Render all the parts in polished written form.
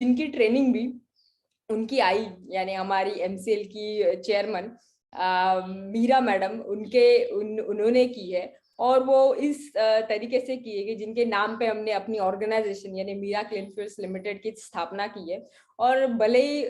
जिनकी ट्रेनिंग भी उनकी आई, यानी हमारी एमसीएल की चेयरमैन मीरा मैडम उन्होंने की है। और वो इस तरीके से की है कि जिनके नाम पे हमने अपनी ऑर्गेनाइजेशन यानी मीरा क्लीन फ्यूल्स लिमिटेड की स्थापना की है। और भले ही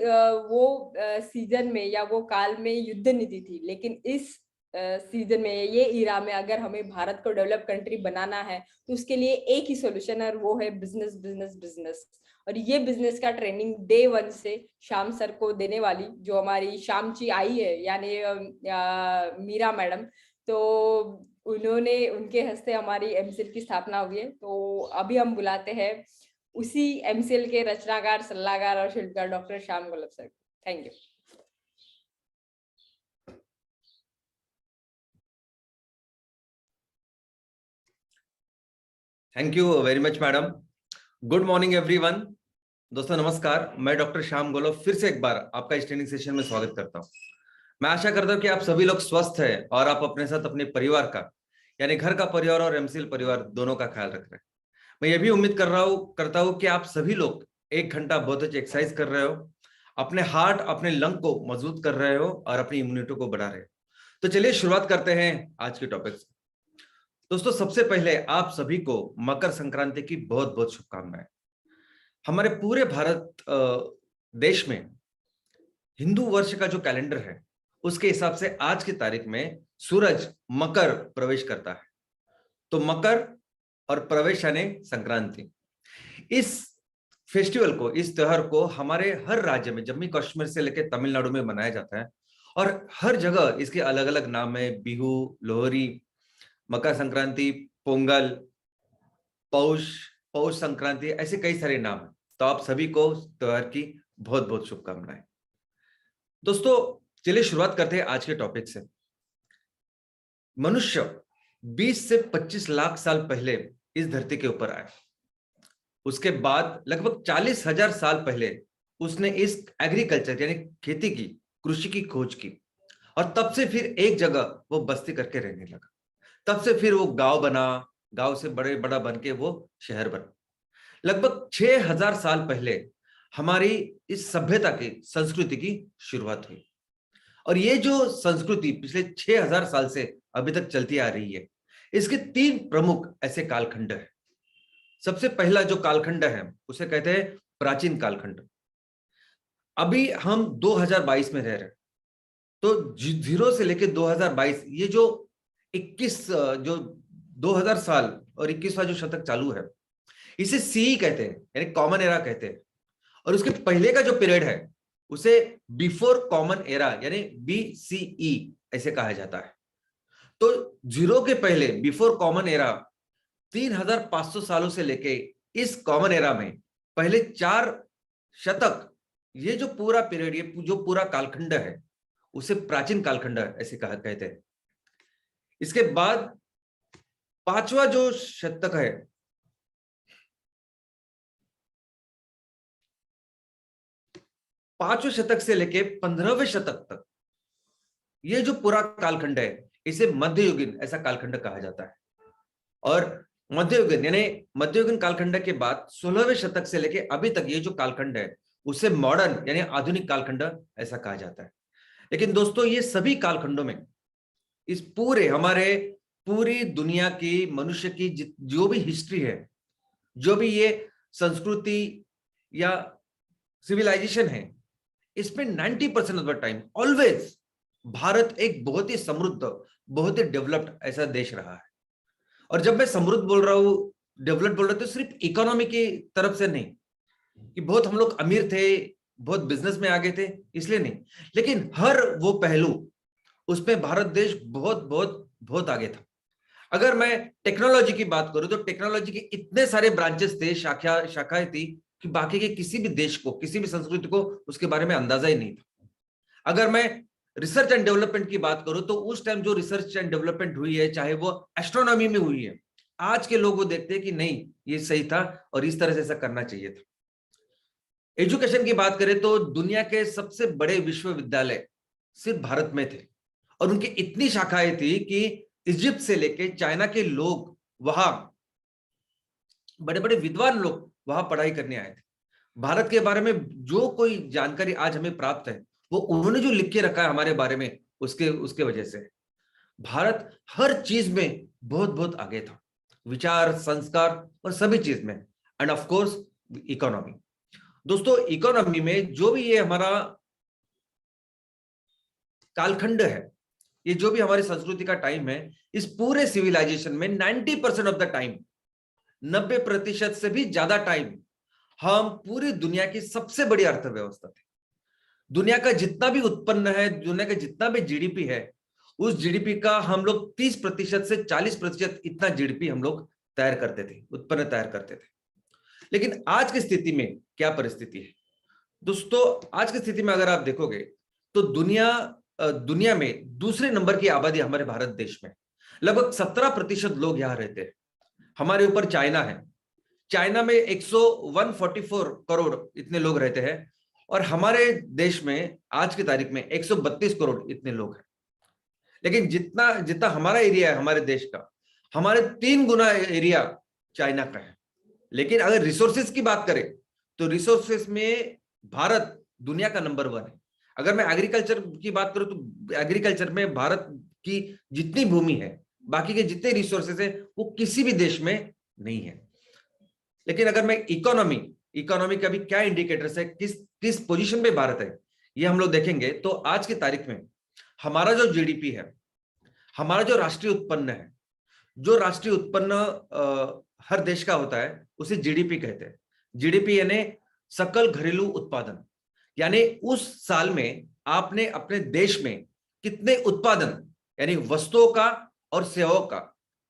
वो सीजन में या वो काल में युद्ध नीति थी, लेकिन इस सीजन में ये ईरा में अगर हमें भारत को डेवलप कंट्री बनाना है तो उसके लिए एक ही सोल्यूशन है, और वो है बिजनेस बिजनेस बिजनेस। और ये बिजनेस का ट्रेनिंग डे 1 से श्याम सर को देने वाली जो हमारी श्याम जी आई है, यानी मीरा मैडम, तो उन्होंने उनके हस्ते हमारी एमसीएल की स्थापना हुई है। तो अभी हम बुलाते हैं उसी एमसीएल के रचनाकार, सलाहकार और शिल्पकार doctor Shyam Golab sir. Thank you. Thank you very much madam. Good morning everyone. दोस्तों नमस्कार, मैं डॉक्टर श्याम गोलब फिर से एक बार आपका इस ट्रेनिंग सेशन में स्वागत करता हूं। मैं आशा करता हूं कि आप सभी लोग स्वस्थ हैं और आप अपने साथ अपने परिवार का, यानी घर का परिवार और एमसीएल परिवार दोनों का ख्याल रख रहे हैं। मैं ये भी उम्मीद करता हूं कि आप सभी लोग 1 घंटा बहुत अच्छी एक्सरसाइज कर रहे हो, अपने हार्ट अपने लंग को मजबूत कर रहे हो और अपनी इम्यूनिटी को बढ़ा रहे हो। तो चलिए शुरुआत करते हैं आज के टॉपिक से। दोस्तों सबसे पहले आप सभी को मकर संक्रांति की बहुत बहुत शुभकामनाएं। हमारे पूरे भारत देश में हिंदू वर्ष का जो कैलेंडर है उसके हिसाब से आज की तारीख में सूरज मकर प्रवेश करता है। तो मकर और प्रवेश यानी संक्रांति। इस फेस्टिवल को, इस त्योहार को हमारे हर राज्य में जम्मू कश्मीर से लेकर तमिलनाडु में मनाया जाता है और हर जगह इसके अलग अलग नाम है। बिहू, लोहरी, मकर संक्रांति, पोंगल, पौष पौष संक्रांति, ऐसे कई सारे नाम हैं। तो आप सभी को त्योहार की बहुत बहुत शुभकामनाएं। दोस्तों चलिए शुरुआत करते हैं आज के टॉपिक से। मनुष्य 20 से 25 लाख साल पहले इस धरती के ऊपर आया। उसके बाद लगभग 40,000 साल पहले उसने इस एग्रीकल्चर यानी खेती की, कृषि की खोज की और तब से फिर एक जगह वो बस्ती करके रहने लगा। तब से फिर वो गांव बना, गांव से बड़े बड़ा बन के वो शहर बना। लगभग 6,000 साल पहले हमारी इस सभ्यता की, संस्कृति की शुरुआत हुई। और ये जो संस्कृति पिछले 6,000 साल से अभी तक चलती आ रही है, इसके 3 प्रमुख ऐसे कालखंड हैं। सबसे पहला जो कालखंड है उसे कहते हैं प्राचीन कालखंड। अभी हम 2022 में रह रहे हैं, तो 0 से लेकर 2022 ये जो 21 जो 2000 साल और 21वां जो शतक चालू है, इसे सीई कहते हैं, यानी कॉमन एरा कहते हैं। और उसके पहले का जो पीरियड है उसे बिफोर कॉमन एरा यानी बीसीई ऐसे कहा जाता है। तो 0 के पहले, बिफोर कॉमन एरा, 3500 सालों से लेके इस कॉमन एरा में पहले 4 शतक, ये जो पूरा पीरियड, ये जो पूरा कालखंड है उसे प्राचीन कालखंड ऐसे कहते हैं। इसके बाद 5वां जो शतक है, 5वें शतक से लेके 15वें शतक तक ये जो पूरा कालखंड है इसे मध्ययुगीन ऐसा कालखंड कहा जाता है। और मध्ययुगीन यानी मध्ययुगीन कालखंड के बाद 16वें शतक से लेके अभी तक ये जो कालखंड है उसे मॉडर्न यानी आधुनिक कालखंड ऐसा कहा जाता है। लेकिन दोस्तों ये सभी कालखंडों में इस पूरे हमारे पूरी दुनिया की, मनुष्य की जो भी हिस्ट्री है, जो भी ये संस्कृति या सिविलाइजेशन है, इसमें 90% of the time always Bharat एक बहुत ही समृद्ध, बहुत ही डेवलप्ड ऐसा देश रहा है। और जब मैं समृद्ध बोल रहा हूं, डेवलप्ड बोल रहा हूं, तो सिर्फ इकोनॉमी की तरफ से नहीं कि बहुत हम लोग अमीर थे, बहुत बिजनेस में आगे थे, इसलिए नहीं, लेकिन हर वो पहलू उसमें भारत देश बहुत बहुत बहुत आगे था। अगर मैं टेक्नोलॉजी की बात करूं तो टेक्नोलॉजी के इतने सारे ब्रांचेस थे, शाखाएं थी कि बाकी के किसी भी देश को, किसी भी संस्कृति को उसके बारे में अंदाजा ही नहीं था। अगर मैं रिसर्च एंड डेवलपमेंट की बात करूं तो उस टाइम जो रिसर्च एंड डेवलपमेंट हुई है, चाहे वो एस्ट्रोनॉमी में हुई है, आज के लोग वो देखते हैं कि नहीं ये सही था और इस तरह से ऐसा करना चाहिए था। एजुकेशन की बात करें तो दुनिया के सबसे बड़े विश्वविद्यालय सिर्फ भारत में थे और उनकी इतनी शाखाएं थी कि इजिप्ट से लेके चाइना के लोग वहां, बड़े बड़े विद्वान लोग वहां पढ़ाई करने आए थे। भारत के बारे में जो कोई जानकारी आज हमें प्राप्त है वो उन्होंने जो लिख के रखा है हमारे बारे में, उसके उसके वजह से भारत हर चीज में बहुत बहुत आगे था, विचार, संस्कार और सभी चीज में। End of course economy. दोस्तों इकोनॉमी में जो भी ये हमारा कालखंड है, ये जो भी हमारी संस्कृति का टाइम है, इस पूरे सिविलाइजेशन में 90% ऑफ द टाइम, 90% से भी ज्यादा टाइम हम पूरी दुनिया की सबसे बड़ी अर्थव्यवस्था थे। दुनिया का जितना भी उत्पन्न है, दुनिया का जितना भी जीडीपी है, उस जीडीपी का हम लोग 30% से 40% इतना जीडीपी हम लोग तैयार करते थे, उत्पन्न तैयार करते थे। लेकिन आज की स्थिति में क्या परिस्थिति है दोस्तों? आज की स्थिति में अगर आप देखोगे तो दुनिया में दूसरे नंबर की आबादी हमारे भारत देश में, लगभग 17% लोग यहां रहते हैं। हमारे ऊपर चाइना है, चाइना में 144 करोड़ इतने लोग रहते हैं, और हमारे देश में आज की तारीख में 132 करोड़ इतने लोग हैं। लेकिन जितना जितना हमारा एरिया है हमारे देश का, हमारे 3 गुना एरिया चाइना का है। लेकिन अगर रिसोर्सेज की बात करें तो रिसोर्सेज में भारत दुनिया का नंबर 1 है। अगर मैं एग्रीकल्चर की बात करूं तो एग्रीकल्चर में भारत की जितनी भूमि है, बाकी के जितने रिसोर्सेज है, वो किसी भी देश में नहीं है। लेकिन अगर मैं इकोनॉमी का भी क्या इंडिकेटर्स है, किस पोजीशन पे भारत है, ये हम लोग देखेंगे तो आज की तारीख में हमारा जो जीडीपी है, हमारा जो राष्ट्रीय उत्पन्न है, जो राष्ट्रीय उत्पन्न हर देश का होता है, उसे जीडीपी कहते हैं। जीडीपी यानी सकल घरेलू उत्पादन, यानी उस साल में आपने अपने देश में कितने उत्पादन, यानी वस्तुओं का और सेवाओं का,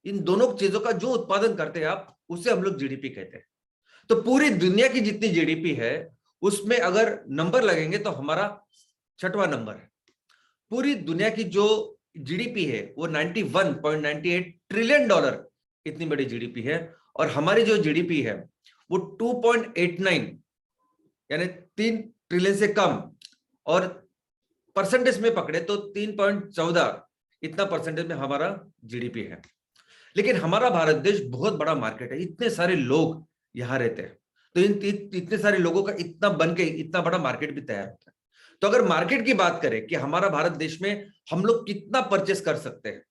इन दोनों चीजों का जो उत्पादन करते हैं आप, उसे हम लोग जीडीपी कहते हैं। तो पूरी दुनिया की जितनी जीडीपी है उसमें अगर नंबर लगेंगे तो हमारा 6वां नंबर है। पूरी दुनिया की जो जीडीपी है वो 91.98 ट्रिलियन डॉलर इतनी बड़ी जीडीपी है, और हमारी जो जीडीपी है वो 2.89 यानी 3 ट्रिलियन से कम, और परसेंटेज में पकड़े तो 3.14 इतना परसेंटेज में हमारा जीडीपी है। लेकिन हमारा भारत देश बहुत बड़ा मार्केट है, इतने सारे लोग यहां रहते हैं, तो इतने सारे लोगों का इतना बन के इतना बड़ा मार्केट भी तैयार होता है। तो अगर मार्केट की बात करें कि हमारा भारत देश में हम लोग कितना परचेस कर सकते हैं,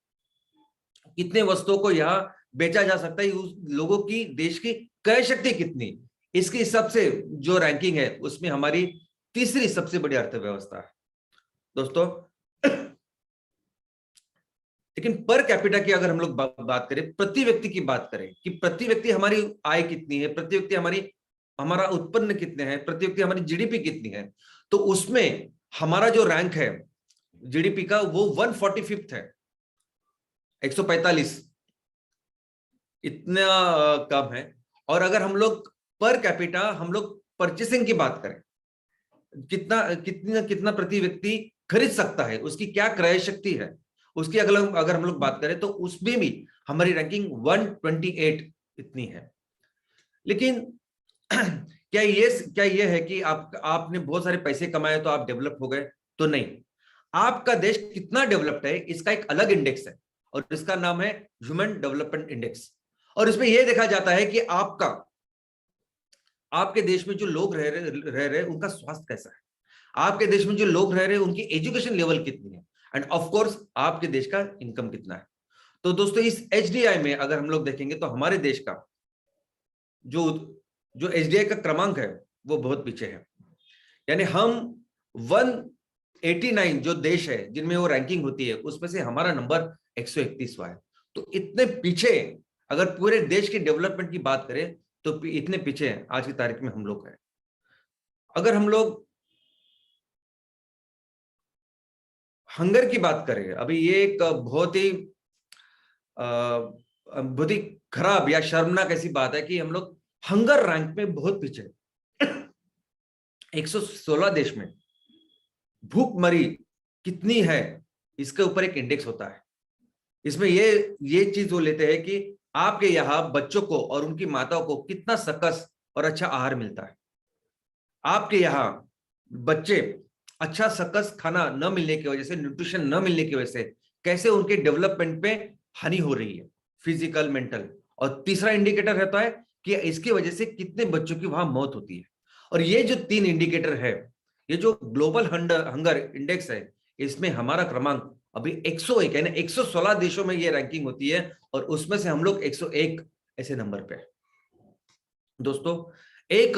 कितने वस्तुओं को यहाँ बेचा जा सकता है, उस लोगों की देश की क्रय शक्ति कितनी, इसके हिसाब से जो रैंकिंग है उसमें हमारी तीसरी सबसे बड़ी अर्थव्यवस्था है दोस्तों। लेकिन पर कैपिटा की अगर हम लोग बात करें, प्रति व्यक्ति की बात करें कि प्रति व्यक्ति हमारी आय कितनी है, प्रति व्यक्ति हमारा उत्पन्न कितने हैं, प्रति व्यक्ति हमारी जीडीपी कितनी है, तो उसमें हमारा जो रैंक है जीडीपी का वो 145 है, 145 इतना कम है। और अगर हम लोग पर कैपिटा हम लोग परचेसिंग की बात करें, कितना प्रति व्यक्ति खरीद सकता है, उसकी क्या क्रय शक्ति है, उसकी अगर हम लोग बात करें तो उसमें भी हमारी रैंकिंग 128 इतनी है। लेकिन क्या ये है कि आपने बहुत सारे पैसे कमाए तो आप डेवलप हो गए? तो नहीं। आपका देश कितना डेवलप्ड है इसका एक अलग इंडेक्स है, और इसका नाम है ह्यूमन डेवलपमेंट इंडेक्स। और इसमें यह देखा जाता है कि आपके देश में जो लोग रह रहे उनका स्वास्थ्य कैसा है, आपके देश में जो लोग रह रहे उनकी एजुकेशन लेवल कितनी है, एंड ऑफ कोर्स आपके देश का इनकम कितना है। तो दोस्तों इस एचडीआई में अगर हम लोग देखेंगे तो हमारे देश का जो एचडीआई का क्रमांक है वो बहुत पीछे है। यानी हम 189 जो देश है जिनमें वो रैंकिंग होती है उसमें से हमारा नंबर 131वां है। तो इतने पीछे, अगर पूरे देश की डेवलपमेंट की बात करें तो इतने पीछे आज की तारीख में हम लोग हैं। अगर हम लोग हंगर की बात करें, अभी ये एक बहुत ही खराब या शर्मनाक ऐसी बात है कि हम लोग हंगर रैंक में बहुत पीछे 116 देश में भूखमरी कितनी है इसके ऊपर एक इंडेक्स होता है। इसमें ये चीज वो लेते हैं कि आपके यहाँ बच्चों को और उनकी माताओं को कितना सकस और अच्छा आहार मिलता है, आपके यहाँ बच्चे अच्छा सकस खाना न मिलने की वजह से, न्यूट्रिशन न मिलने की वजह से कैसे उनके डेवलपमेंट पे हानि हो रही है, फिजिकल, मेंटल। और तीसरा इंडिकेटर रहता है कि इसकी वजह से कितने बच्चों की वहां मौत होती है। और ये जो 3 इंडिकेटर है, ये जो ग्लोबल हंगर इंडेक्स है, इसमें हमारा क्रमांक अभी 101 यानी 116 देशों में ये रैंकिंग होती है और उसमें से हम लोग 101 ऐसे नंबर पे। दोस्तों एक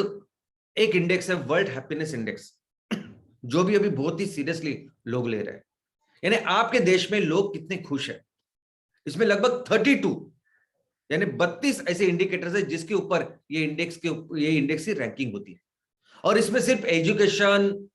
एक इंडेक्स है वर्ल्ड हैप्पीनेस इंडेक्स, जो भी अभी बहुत ही सीरियसली लोग ले रहे हैं, यानी आपके देश में लोग कितने खुश हैं। इसमें लगभग 32 यानी 32 ऐसे इंडिकेटर्स है जिसके ऊपर ये इंडेक्स की रैंकिंग होती है। और इसमें सिर्फ एजुकेशन,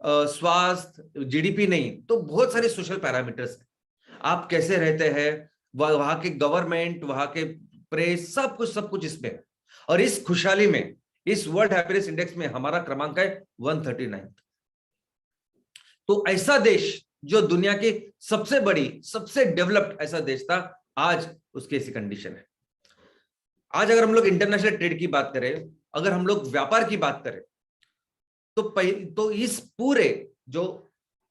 स्वास्थ्य, जीडीपी नहीं, तो बहुत सारे सोशल पैरामीटर्स हैं। आप कैसे रहते हैं, वहां के गवर्नमेंट, वहां के प्रेस, सब कुछ इसमें है। और इस खुशहाली में, इस वर्ल्ड हैप्पीनेस इंडेक्स में हमारा क्रमांक है 139। तो ऐसा देश जो दुनिया की सबसे बड़ी, सबसे डेवलप्ड ऐसा देश था, आज उसकी ऐसी कंडीशन है। आज अगर हम लोग इंटरनेशनल ट्रेड की बात करें, अगर हम लोग व्यापार की बात करें, तो इस पूरे जो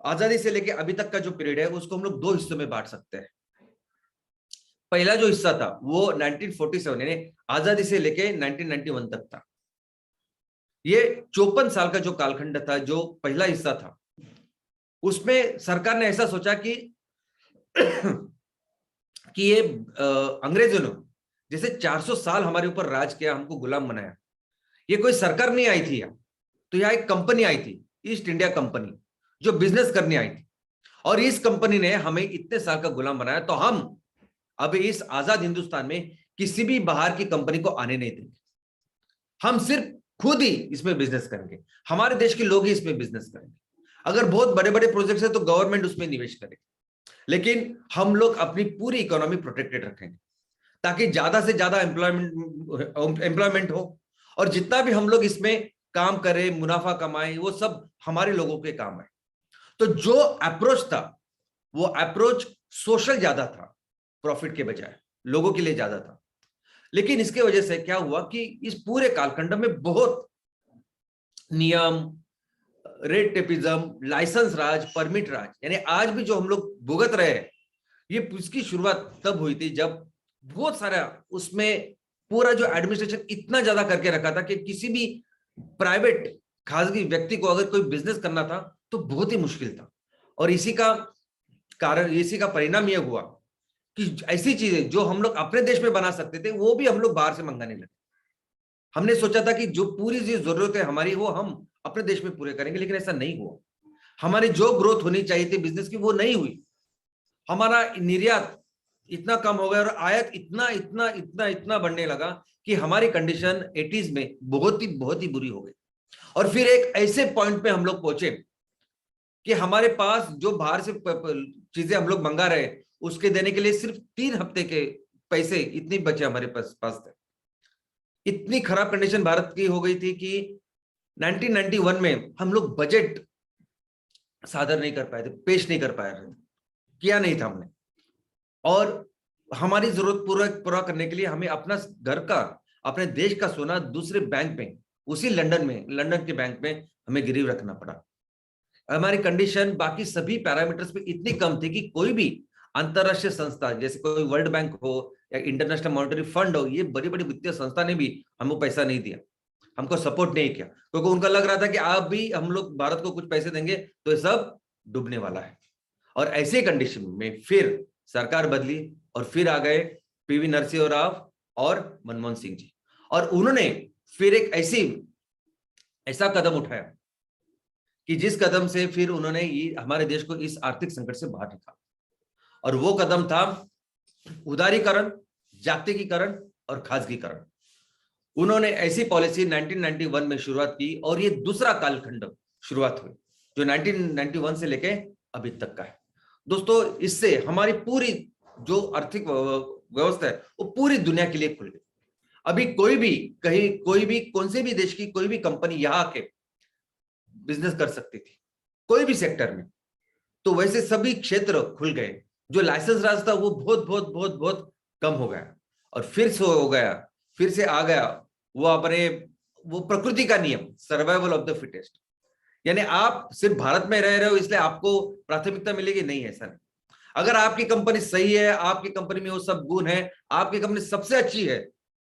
आजादी से लेके अभी तक का जो पीरियड है, उसको हम लोग 2 हिस्सों में बांट सकते हैं। पहला जो हिस्सा था वो 1947 यानी आजादी से लेके 1991 तक था। ये 54 साल का जो कालखंड था, जो पहला हिस्सा था, उसमें सरकार ने ऐसा सोचा कि ये अंग्रेजों ने जैसे 400 साल हमारे ऊपर राज किया, हमको गुलाम बनाया, ये कोई सरकार नहीं आई थी यहाँ, तो यहाँ एक कंपनी आई थी, ईस्ट इंडिया कंपनी, जो बिजनेस करने आई थी। और इस कंपनी ने हमें इतने साल का गुलाम बनाया, तो हम अब इस आजाद हिंदुस्तान में किसी भी बाहर की कंपनी को आने नहीं देंगे। हम सिर्फ खुद ही इसमें बिजनेस करेंगे, हमारे देश के लोग ही इसमें बिजनेस करेंगे। अगर बहुत बड़े बड़े प्रोजेक्ट्स है तो गवर्नमेंट उसमें निवेश करेगी, लेकिन हम लोग अपनी पूरी इकोनॉमी प्रोटेक्टेड रखेंगे, ताकि ज्यादा से ज्यादा एम्प्लॉयमेंट हो, और जितना भी हम लोग इसमें काम करें, मुनाफा कमाएं, वो सब हमारे लोगों के काम है। तो जो अप्रोच था, वो अप्रोच सोशल ज्यादा था, प्रॉफिट के बजाय लोगों के लिए ज्यादा था। लेकिन इसके वजह से क्या हुआ कि इस पूरे कालखंड में बहुत नियम, रेड टेपिज्म, लाइसेंस राज, परमिट राज, यानी आज भी जो हम लोग भुगत रहे हैं, ये इसकी शुरुआत तब हुई थी जब बहुत सारा उसमें पूरा जो एडमिनिस्ट्रेशन इतना ज्यादा करके रखा था कि किसी भी प्राइवेट, खासगी व्यक्ति को अगर कोई बिजनेस करना था तो बहुत ही मुश्किल था। और इसी का परिणाम यह हुआ कि ऐसी चीजें जो हम लोग अपने देश में बना सकते थे, वो भी हम लोग बाहर से मंगाने लगे। हमने सोचा था कि जो पूरी जरूरत है हमारी, वो हम अपने देश में पूरे करेंगे, लेकिन ऐसा नहीं हुआ। हमारी जो ग्रोथ होनी चाहिए थी बिजनेस की, वो नहीं हुई। हमारा निर्यात इतना कम हो गया और आयात इतना इतना इतना इतना बढ़ने लगा कि हमारी कंडीशन 80s में बहुत ही बुरी हो गई। और फिर एक ऐसे पॉइंट पे हम लोग पहुंचे कि हमारे पास जो बाहर से चीजें हम लोग मंगा रहे, उसके देने के लिए सिर्फ 3 हफ्ते के पैसे इतने बचे हमारे पास थे। इतनी खराब कंडीशन भारत की हो गई थी कि 1991 में हम लोग बजट सादर नहीं कर पाए थे, पेश नहीं कर पाए थे, किया नहीं था हमने। और हमारी जरूरत पूरा करने के लिए हमें अपना घर का, अपने देश का सोना दूसरे बैंक में, उसी लंदन के बैंक में हमें गिरवी रखना पड़ा। हमारी कंडीशन बाकी सभी पैरामीटर्स पे इतनी कम थी कि कोई भी अंतरराष्ट्रीय संस्था, जैसे कोई वर्ल्ड बैंक हो या इंटरनेशनल मॉनेटरी फंड हो, ये बड़ी बड़ी वित्तीय संस्था ने भी हमको पैसा नहीं दिया, हमको सपोर्ट नहीं किया, क्योंकि उनका लग रहा था कि आप भी हम लोग भारत को कुछ पैसे देंगे तो ये सब डूबने वाला है। और ऐसे कंडीशन में फिर सरकार बदली और फिर आ गए पीवी नरसिंह राव और मनमोहन सिंह जी, और उन्होंने फिर एक ऐसा कदम उठाया कि जिस कदम से फिर उन्होंने हमारे देश को इस आर्थिक संकट से बाहर निकाला। और वो कदम था उदारीकरण, जागतिकीकरण और खासगीकरण। उन्होंने ऐसी पॉलिसी 1991 में शुरुआत की और ये दूसरा कालखंड शुरुआत हुई जो 1991 से लेके अभी तक का है। दोस्तों, इससे हमारी पूरी जो आर्थिक व्यवस्था है वो पूरी दुनिया के लिए खुल गई। अभी कौन से भी देश की कोई भी कंपनी यहाँ आके बिजनेस कर सकती थी, कोई भी सेक्टर में। तो वैसे सभी क्षेत्र खुल गए। जो लाइसेंस राज था वो बहुत बहुत बहुत बहुत कम हो गया, और फिर से आ गया वो प्रकृति का नियम, सर्वाइवल ऑफ द फिटेस्ट। यानी आप सिर्फ भारत में रह रहे हो इसलिए आपको प्राथमिकता मिलेगी, नहीं, ऐसा नहीं। अगर आपकी कंपनी सही है, आपकी कंपनी में वो सब गुण है, आपकी कंपनी सबसे अच्छी है,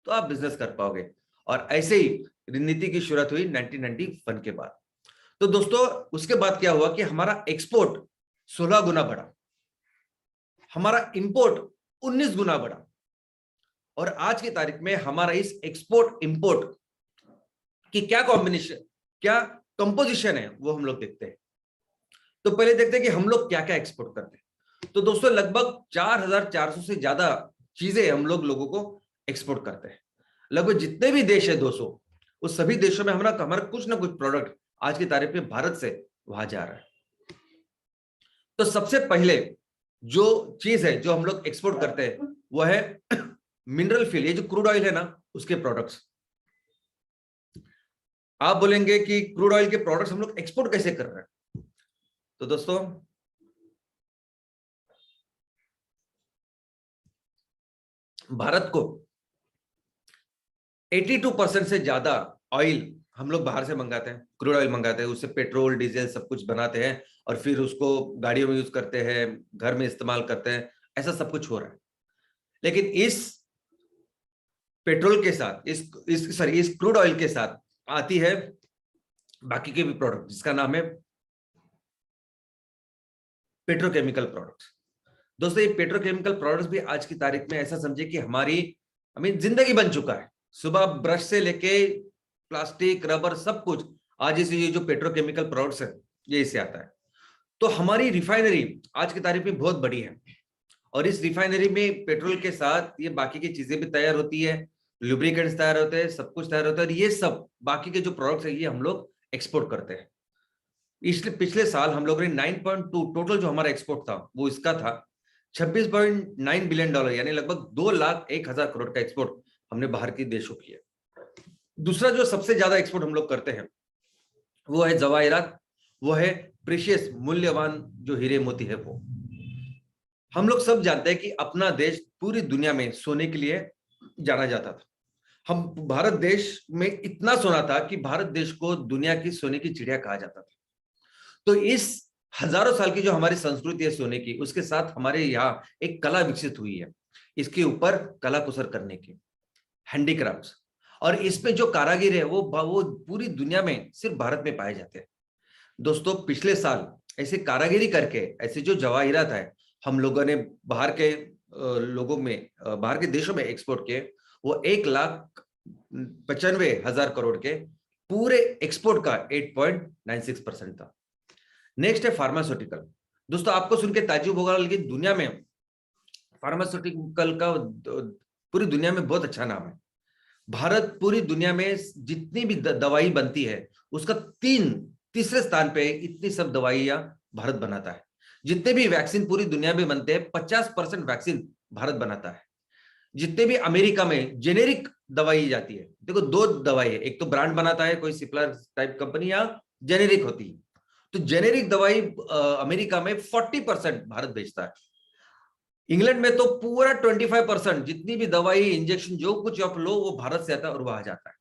तो आप बिजनेस कर पाओगे। और ऐसे ही नीति की शुरुआत हुई 1991 के बाद। तो दोस्तों उसके बाद क्या हुआ कि हमारा एक्सपोर्ट 16 गुना बढ़ा, हमारा इंपोर्ट 19 गुना बढ़ा, और आज की तारीख में हमारा इस एक्सपोर्ट इंपोर्ट की क्या कॉम्बिनेशन, क्या कंपोजिशन है, वो हम लोग देखते हैं। तो पहले देखते हैं कि हम लोग क्या क्या एक्सपोर्ट करते हैं। तो दोस्तों लगभग 4400 से ज्यादा चीजें हम लोगों को एक्सपोर्ट करते हैं। लगभग जितने भी देश है 200, उस सभी देशों में हमारा कुछ ना कुछ प्रोडक्ट आज की तारीख में भारत से वहां जा रहा है। तो सबसे पहले जो चीज है जो हम लोग एक्सपोर्ट करते हैं वो है मिनरल फ्यूल, ये जो क्रूड ऑयल है ना, उसके प्रोडक्ट्स। आप बोलेंगे कि क्रूड ऑयल के प्रोडक्ट्स हम लोग एक्सपोर्ट कैसे कर रहे हैं? तो दोस्तों भारत को 82% से ज्यादा ऑयल हम लोग बाहर से मंगाते हैं, क्रूड ऑयल मंगाते हैं, उससे पेट्रोल डीजल सब कुछ बनाते हैं और फिर उसको गाड़ियों में यूज करते हैं, घर में इस्तेमाल करते हैं, ऐसा सब कुछ हो रहा है। लेकिन इस पेट्रोल के साथ इस क्रूड ऑयल के साथ आती है बाकी के भी प्रोडक्ट, जिसका नाम है पेट्रोकेमिकल प्रोडक्ट्स। दोस्तों ये पेट्रोकेमिकल प्रोडक्ट्स भी आज की तारीख में ऐसा समझे कि हमारी जिंदगी बन चुका है। सुबह ब्रश से लेके प्लास्टिक रबर सब कुछ आज इसे ये जो पेट्रोकेमिकल प्रोडक्ट्स है ये इससे आता है। तो हमारी रिफाइनरी आज की तारीख में बहुत बड़ी है और इस रिफाइनरी में पेट्रोल के साथ ये बाकी की चीजें भी तैयार होती है, लुब्रिकेंट्स तैयार होते हैं, सब कुछ तैयार होता है, और ये सब बाकी के जो प्रोडक्ट्स है ये हम लोग एक्सपोर्ट करते हैं। इसलिए पिछले साल हम लोगों ने 9.2 टोटल जो हमारा एक्सपोर्ट था वो इसका था 26.9 बिलियन डॉलर, यानी लगभग 2,01,000 करोड़ का एक्सपोर्ट हमने बाहर के देशों किया। दूसरा जो सबसे ज्यादा एक्सपोर्ट हम लोग करते हैं वो है जवाहिरात, वो है प्रीशियस, मूल्यवान जो हीरे मोती है वो। हम लोग सब जानते हैं कि अपना देश पूरी दुनिया में सोने के लिए जाना जाता था। हम भारत देश में इतना सोना था कि भारत देश को दुनिया की सोने की चिड़िया कहा जाता था। तो इस हजारों साल की जो हमारी संस्कृति है सोने की, उसके साथ हमारे यहाँ एक कला विकसित हुई है, इसके ऊपर कला कुसर करने की, हैंडीक्राफ्ट्स, और इसमें जो कारागिर है वो पूरी दुनिया में सिर्फ भारत में पाए जाते हैं। दोस्तों पिछले साल ऐसे कारागिरी करके ऐसे जो जवाहिरात है हम लोगों ने बाहर के लोगों में, बाहर के देशों में एक्सपोर्ट किए, वो 1,95,000 करोड़ के पूरे एक्सपोर्ट का 8.96% था। नेक्स्ट है फार्मास्यूटिकल। दोस्तों आपको सुन के ताज्जुब होगा, लेकिन दुनिया में फार्मास्यूटिकल का पूरी दुनिया में बहुत अच्छा नाम है। भारत पूरी दुनिया में जितनी भी दवाई बनती है उसका तीसरे स्थान पे इतनी सब दवाइयां भारत बनाता है। जितने भी वैक्सीन पूरी दुनिया में बनते हैं 50% वैक्सीन भारत बनाता है। जितने भी अमेरिका में जेनेरिक दवाई जाती है, देखो दो दवाई है, एक तो ब्रांड बनाता है कोई सिप्ला टाइप कंपनी या जेनेरिक होती है। तो जेनेरिक दवाई अमेरिका में 40% भारत बेचता है। इंग्लैंड में तो पूरा 25% जितनी भी दवाई इंजेक्शन जो कुछ आप लो वो भारत से आता है और वहां जाता है।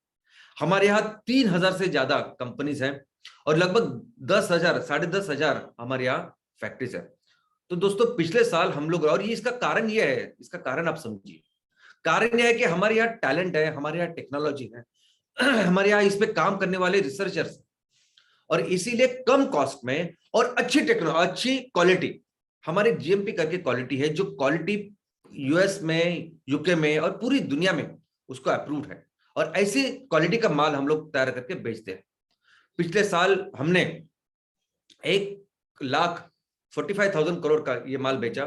हमारे यहाँ 3,000 से ज्यादा कंपनीज हैं और लगभग 10,000 10,500 हमारे यहाँ फैक्ट्रीज है। तो दोस्तों पिछले साल हम लोग, और ये इसका कारण ये है, इसका कारण आप समझिए, कारण यह है कि हमारे यहाँ टैलेंट है, हमारे यहाँ टेक्नोलॉजी है, हमारे यहाँ इस पे काम करने वाले रिसर्चर्स, और इसीलिए कम कॉस्ट में और अच्छी क्वालिटी, हमारे जीएमपी करके क्वालिटी है, जो क्वालिटी यूएस में, यूके में और पूरी दुनिया में उसको अप्रूव्ड है, और ऐसी क्वालिटी का माल हम लोग तैयार करके बेचते हैं। पिछले साल हमने 1,45,000 करोड़ का ये माल बेचा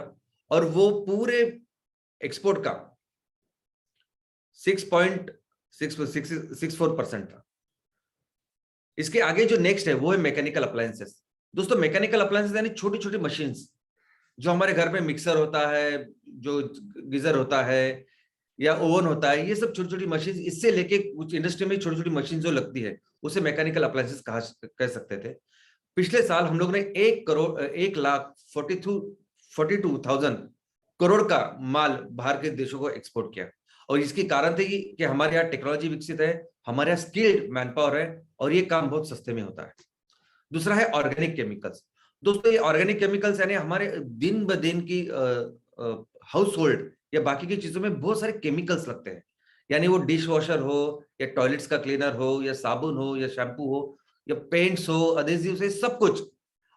और वो पूरे एक्सपोर्ट का 6.64% था। इसके आगे जो नेक्स्ट है वो है मैकेनिकल अप्लायंसेस। दोस्तों मैकेनिकल अप्लायंसेस यानी छोटी छोटी मशीन्स, जो हमारे घर में मिक्सर होता है, जो गीजर होता है या ओवन होता है, ये सब छोटी छोटी मशीन, इससे लेके कुछ इंडस्ट्री में छोटी छोटी मशीन जो लगती है उसे मैकेनिकल अप्लायंसेस कह सकते थे। पिछले साल हम लोग ने 1,42,000 करोड़ का माल बाहर के देशों को एक्सपोर्ट किया, और इसकी कारण थे कि हमारे यहाँ टेक्नोलॉजी विकसित है, हमारे यहाँ स्किल्ड मैन पावर है और ये काम बहुत सस्ते में होता है। दूसरा है ऑर्गेनिक केमिकल्स। दोस्तों ये ऑर्गेनिक केमिकल्स यानी हमारे दिन ब दिन की हाउस होल्ड या बाकी की चीजों में बहुत सारे केमिकल्स लगते हैं। यानी वो डिश वॉशर हो या टॉयलेट्स का क्लीनर हो या साबुन हो या शैम्पू हो या पेंट्स हो, अडेसिव से सब कुछ।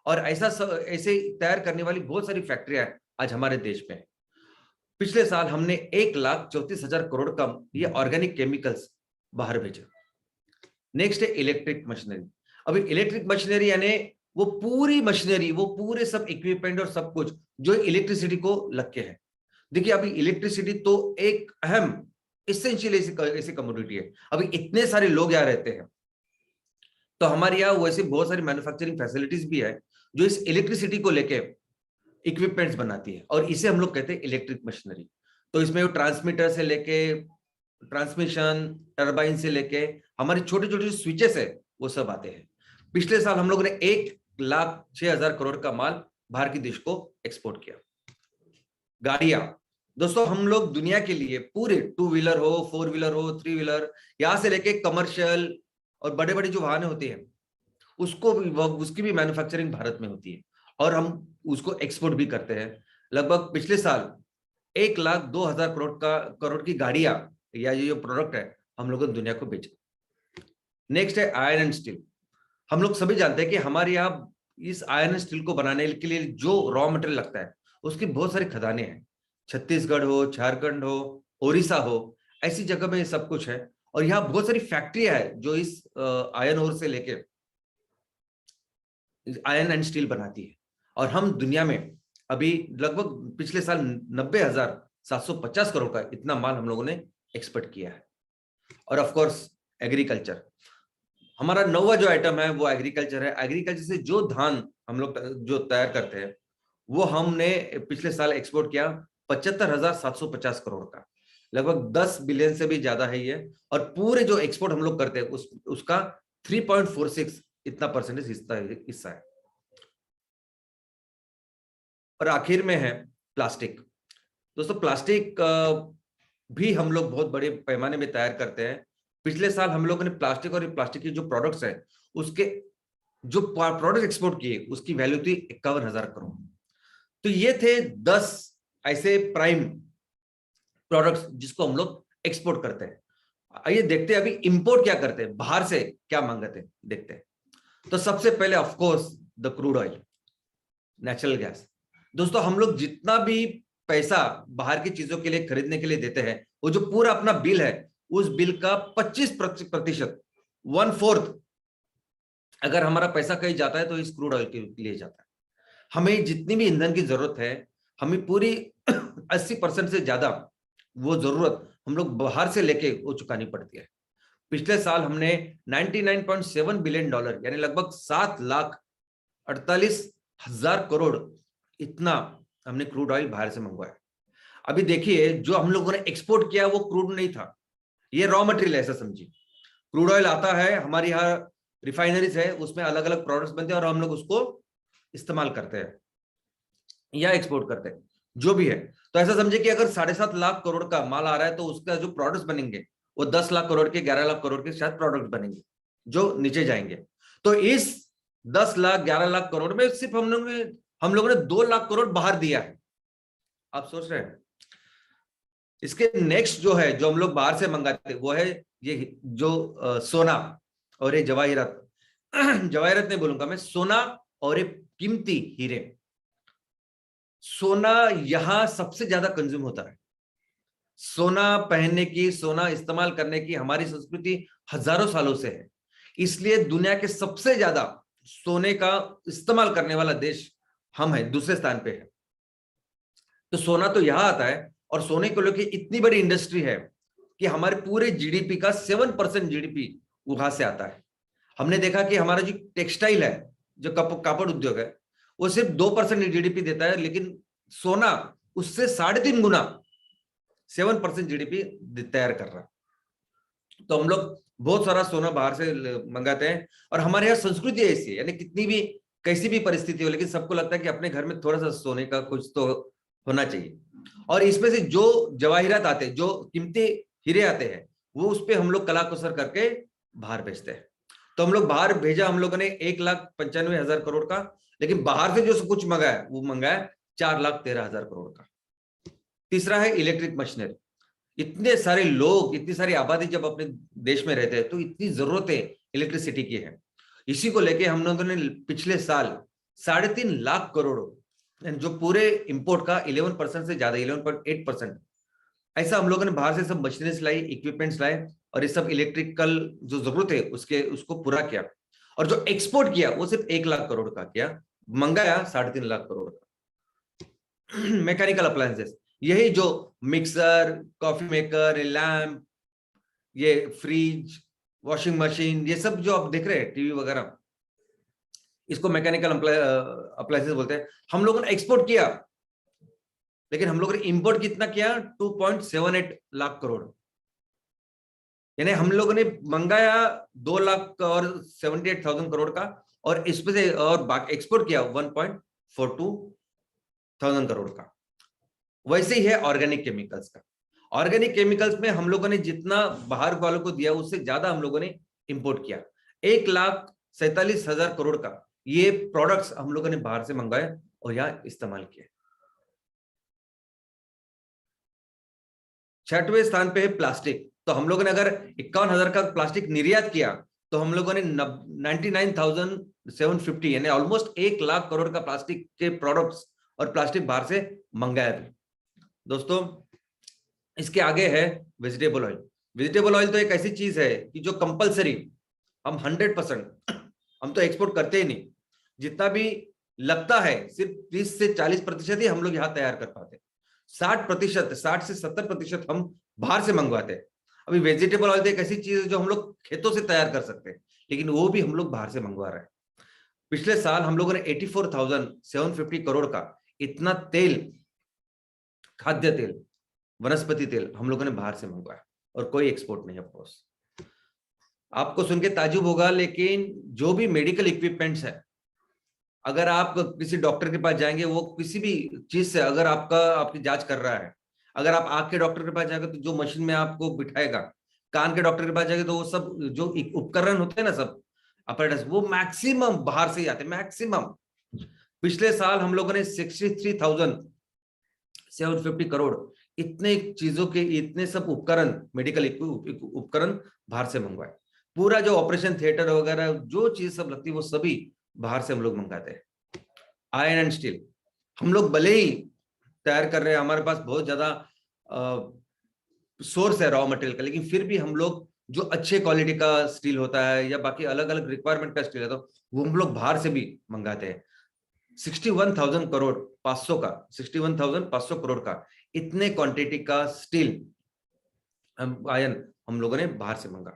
और ऐसे तैयार करने वाली बहुत सारी फैक्ट्रियां आज हमारे देश में। पिछले साल हमने 1,34,000 करोड़ का ये ऑर्गेनिक केमिकल्स बाहर भेजा। नेक्स्ट है इलेक्ट्रिक मशीनरी। अभी इलेक्ट्रिक मशीनरी यानी वो पूरी मशीनरी, वो पूरे सब इक्विपमेंट और सब कुछ जो इलेक्ट्रिसिटी को लग के है। देखिए अभी इलेक्ट्रिसिटी तो एक अहम इसेंशियल ऐसी कमोडिटी है। अभी इतने सारे लोग यहाँ रहते हैं, तो हमारे यहाँ वैसे बहुत सारी मैन्युफैक्चरिंग फैसिलिटीज भी है जो इस इलेक्ट्रिसिटी को लेके इक्विपमेंट्स बनाती है, और इसे हम लोग कहते हैं इलेक्ट्रिक मशीनरी। तो इसमें वो ट्रांसमीटर से लेके ट्रांसमिशन, टर्बाइन से लेके हमारे छोटे छोटे स्विचेस है, वो सब आते हैं। पिछले साल हम लोगों ने 1,06,000 करोड़ का माल बाहर के देश को एक्सपोर्ट किया। गाड़ियां, दोस्तों हम लोग दुनिया के लिए पूरे 2 व्हीलर हो, 4 व्हीलर हो, 3 व्हीलर, यहां से लेके कमर्शियल और बड़े बड़े जो वाहन होते हैं उसकी भी मैन्युफैक्चरिंग भारत में होती है, और हम उसको एक्सपोर्ट भी करते हैं। लगभग पिछले साल 1,02,000 करोड़ की गाड़ियां या ये जो प्रोडक्ट है हम लोगों ने दुनिया को बेचा। नेक्स्ट है आयरन एंड स्टील। हम लोग सभी जानते हैं कि हमारे यहाँ इस आयरन एंड स्टील को बनाने के लिए जो रॉ मटेरियल लगता है उसकी बहुत सारी खदानें हैं। छत्तीसगढ़ हो, झारखंड हो, ओडिशा हो, ऐसी जगह में ये सब कुछ है। और यहाँ बहुत सारी फैक्ट्रियां है जो इस आयरन ओर से लेके आयरन एंड स्टील बनाती है। और हम दुनिया में अभी लगभग पिछले साल 90,750 करोड़ का इतना माल हम लोगों ने एक्सपोर्ट किया है। और ऑफ कोर्स एग्रीकल्चर, हमारा 9वां जो आइटम है वो एग्रीकल्चर है। एग्रीकल्चर से जो धान हम लोग जो तैयार करते हैं वो हमने पिछले साल एक्सपोर्ट किया 75,750 करोड़ का। लगभग 10 बिलियन से भी ज्यादा है ये। और पूरे जो एक्सपोर्ट हम लोग करते हैं उसका 3.46 इतना परसेंटेज हिस्सा है। और आखिर में है प्लास्टिक। दोस्तों प्लास्टिक भी हम लोग बहुत बड़े पैमाने में तैयार करते हैं। पिछले साल हम लोगों ने प्लास्टिक और प्लास्टिक की जो प्रोडक्ट्स है उसके जो प्रोडक्ट एक्सपोर्ट किए उसकी वैल्यू थी 51,000 करोड़। तो ये थे 10 ऐसे प्राइम प्रोडक्ट्स जिसको हम लोग एक्सपोर्ट करते हैं। आइए देखते हैं अभी इंपोर्ट क्या करते हैं, बाहर से क्या मंगाते हैं, देखते हैं। तो सबसे पहले of course the crude oil, natural gas. दोस्तों हम लोग जितना भी पैसा बाहर की चीजों के लिए खरीदने के लिए देते हैं वो जो पूरा अपना बिल है उस बिल का 25%, 1/4 अगर हमारा पैसा कहीं जाता है तो इस क्रूड ऑयल के लिए जाता है। हमें जितनी भी ईंधन की जरूरत है हमें पूरी 80% से ज्यादा वो जरूरत हम लोग बाहर से लेके वो चुकानी पड़ती है। पिछले साल हमने $99.7 बिलियन यानी लगभग 7,48,000 करोड़ इतना हमने क्रूड ऑयल बाहर से मंगवाया। अभी देखिए जो हम लोगों ने एक्सपोर्ट किया वो क्रूड नहीं था, ये रॉ मटेरियल ऐसा समझिए। क्रूड ऑयल आता है हमारे यहाँ रिफाइनरीज है, उसमें अलग अलग प्रोडक्ट्स बनते हैं और हम लोग उसको इस्तेमाल करते हैं या एक्सपोर्ट करते हैं जो भी है। तो ऐसा समझिए कि अगर 7.5 लाख करोड़ का माल आ रहा है तो उसका जो प्रोडक्ट्स बनेंगे वो 10 लाख करोड़ के 11 लाख करोड़ के शायद प्रोडक्ट बनेंगे जो नीचे जाएंगे। तो इस 10 लाख 11 लाख करोड़ में सिर्फ हम लोगों ने 2 लाख करोड़ बाहर दिया है। आप सोच रहे हैं इसके नेक्स्ट जो है जो हम लोग बाहर से मंगाते हैं वो है ये जो सोना और ये जवाहिरात जवाहिरात नहीं बोलूंगा मैं, सोना और ये कीमती हीरे। सोना यहां सबसे ज्यादा कंज्यूम होता है। सोना पहनने की, सोना इस्तेमाल करने की हमारी संस्कृति हजारों सालों से है, इसलिए दुनिया के सबसे ज्यादा सोने का इस्तेमाल करने वाला देश हम है, दूसरे स्थान पे है। तो सोना तो यहां आता है और सोने को लेकर इतनी बड़ी इंडस्ट्री है कि हमारे पूरे जीडीपी का 7% जीडीपी वहां से आता है। हमने देखा कि हमारा जो टेक्सटाइल है, जो कापड़ उद्योग है, वो सिर्फ 2% जीडीपी देता है, लेकिन सोना उससे 3.5 गुना 7% जीडीपी तैयार कर रहा है। तो हम लोग बहुत सारा सोना बाहर से मंगाते हैं और हमारे यहाँ संस्कृति ऐसी है, यानी कितनी भी कैसी भी परिस्थिति हो लेकिन सबको लगता है कि अपने घर में थोड़ा सा सोने का कुछ तो होना चाहिए। और इसमें से जो जवाहिरात आते हैं, जो कीमती हीरे आते हैं, वो उस पर हम लोग कलाकुसर करके बाहर भेजते हैं। तो हम लोग बाहर भेजा हम लोगों ने 1,95,000 करोड़ का, लेकिन बाहर से जो कुछ मंगाया वो मंगाया 4,13,000 करोड़ का। तीसरा है इलेक्ट्रिक मशीनरी। इतने सारे लोग, इतनी सारी आबादी जब अपने देश में रहते हैं तो इतनी जरूरतें इलेक्ट्रिसिटी की है। इसी को लेके हम लोगों ने पिछले साल 3.5 लाख करोड़, जो पूरे इंपोर्ट का 11% से ज्यादा, 11.8%, ऐसा हम लोगों ने बाहर से सब मशीनरीज लाई, इक्विपमेंट्स लाए और ये सब इलेक्ट्रिकल जो जरूरत है उसको पूरा किया। और जो एक्सपोर्ट किया वो सिर्फ 1 लाख करोड़ का किया, मंगाया 3.5 लाख करोड़ का। मैकेनिकल अप्लायंसेस, यही जो मिक्सर, कॉफी मेकर, लैम्प, ये फ्रिज, वॉशिंग मशीन, ये सब जो आप देख रहे हैं, टीवी वगैरह, इसको मैकेनिकल अप्लायंसेस बोलते हैं। हम लोगों ने एक्सपोर्ट किया, लेकिन हम लोगों ने इंपोर्ट कितना किया? 2.78 लाख करोड़। यानी हम लोगों ने मंगाया 2 लाख और 78,000 करोड़ का, और इसमें से और एक्सपोर्ट किया 1.42,000 करोड़ का। वैसे ही है ऑर्गेनिक केमिकल्स का। ऑर्गेनिक केमिकल्स में हम लोगों ने जितना बाहर वालों को दिया उससे ज्यादा हम लोगों ने इंपोर्ट किया। 1,47,000 करोड़ का ये प्रोडक्ट्स हम लोगों ने बाहर से मंगाए और यहाँ इस्तेमाल किए। 6वें स्थान पे है प्लास्टिक। तो हम लोगों ने अगर 51,000 का प्लास्टिक निर्यात किया तो हम लोगों ने 99,750 यानी ऑलमोस्ट 1 लाख करोड़ का प्लास्टिक के प्रोडक्ट्स और प्लास्टिक बाहर से मंगाया भी। दोस्तों, इसके आगे है वेजिटेबल ऑयल। वेजिटेबल ऑयल तो एक ऐसी चीज है कि जो कंपलसरी हम 100%, हम तो एक्सपोर्ट करते ही नहीं, जितना भी लगता है सिर्फ 30 से 40% ही हम लोग यहाँ तैयार कर पाते हैं। 60% 60 से 70% हम बाहर से मंगवाते हैं। अभी वेजिटेबल ऑयल तो एक ऐसी चीज है जो हम लोग खेतों से तैयार कर सकते हैं, लेकिन वो भी हम लोग बाहर से मंगवा रहे हैं। पिछले साल हम लोगों ने 84,750 करोड़ का इतना तेल, खाद्य तेल, वनस्पति तेल हम लोगों ने बाहर से मंगवाया और कोई एक्सपोर्ट नहीं। ऑफकोर्स आपको सुन के ताजुब होगा, लेकिन जो भी मेडिकल इक्विपमेंट्स है, अगर आप किसी डॉक्टर के पास जाएंगे, वो किसी भी चीज से अगर आपकी जांच कर रहा है, अगर आप आंख के डॉक्टर के पास जाएंगे तो जो मशीन में आपको बिठाएगा, कान के डॉक्टर के पास जाएंगे तो वो सब जो उपकरण होते हैं ना, सब अपरेटस, वो मैक्सिमम बाहर से ही आते हैं, मैक्सिमम। पिछले साल हम लोगों ने 63,750 करोड़ इतने चीजों के, इतने सब उपकरण, मेडिकल उपकरण बाहर से मंगवाए। पूरा जो ऑपरेशन थिएटर वगैरह जो चीज सब लगती है वो सभी बाहर से हम लोग मंगाते हैं। आयरन एंड स्टील हम लोग भले ही तैयार कर रहे हैं, हमारे पास बहुत ज्यादा सोर्स है रॉ मटेरियल का, लेकिन फिर भी हम लोग जो अच्छे क्वालिटी का स्टील होता है या बाकी अलग अलग रिक्वायरमेंट का स्टील है, तो वो हम लोग बाहर से भी मंगाते हैं। 61,000 करोड़ 500 का, 61,500 करोड़ का इतने क्वांटिटी का स्टील, आयरन हम लोगों ने बाहर से मंगा।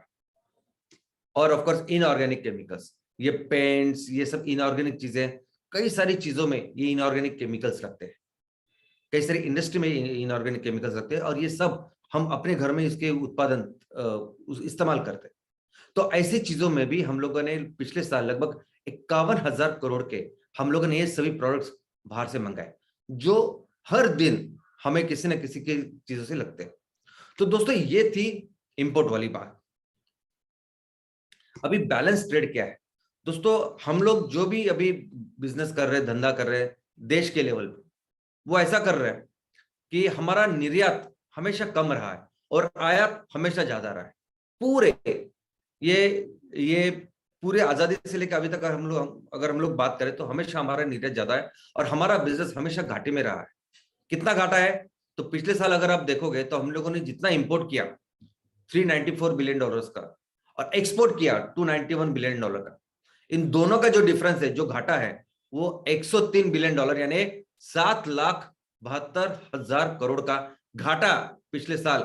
और ऑफ कोर्स इनऑर्गेनिक केमिकल्स, ये पेंट्स, ये सब इनऑर्गेनिक चीजें, कई सारी चीजों में ये इनऑर्गेनिक केमिकल्स रखते हैं, कई सारी इंडस्ट्री में इनऑर्गेनिक केमिकल्स रखते हैं, और ये सब हम अपने घर में इसके उत्पादन इस्तेमाल करते हैं। तो ऐसी चीजों में भी हम लोगों ने पिछले साल लगभग 51,000 करोड़ के हम लोगों ने ये सभी प्रोडक्ट्स बाहर से मंगाए, जो हर दिन हमें किसी न किसी की चीजों से लगते हैं। तो दोस्तों, ये थी इंपोर्ट वाली बात। अभी बैलेंस ट्रेड क्या है दोस्तों? हम लोग जो भी अभी बिजनेस कर रहे हैं, धंधा कर रहे हैं देश के लेवल पे, वो ऐसा कर रहे हैं कि हमारा निर्यात हमेशा कम रहा है और आयात हमेशा ज्यादा रहा है। पूरे ये पूरे आजादी से लेकर अभी तक अगर हम लोग बात करें तो हमेशा हमारा निर्यात ज्यादा है और हमारा बिजनेस हमेशा घाटे में रहा है। कितना घाटा है? तो पिछले साल अगर आप देखोगे तो हम लोगों ने जितना इंपोर्ट किया $394 बिलियन का और एक्सपोर्ट किया $291 बिलियन का, इन दोनों का जो डिफरेंस है, जो घाटा है, वो $103 बिलियन यानी 7,72,000 करोड़ का घाटा पिछले साल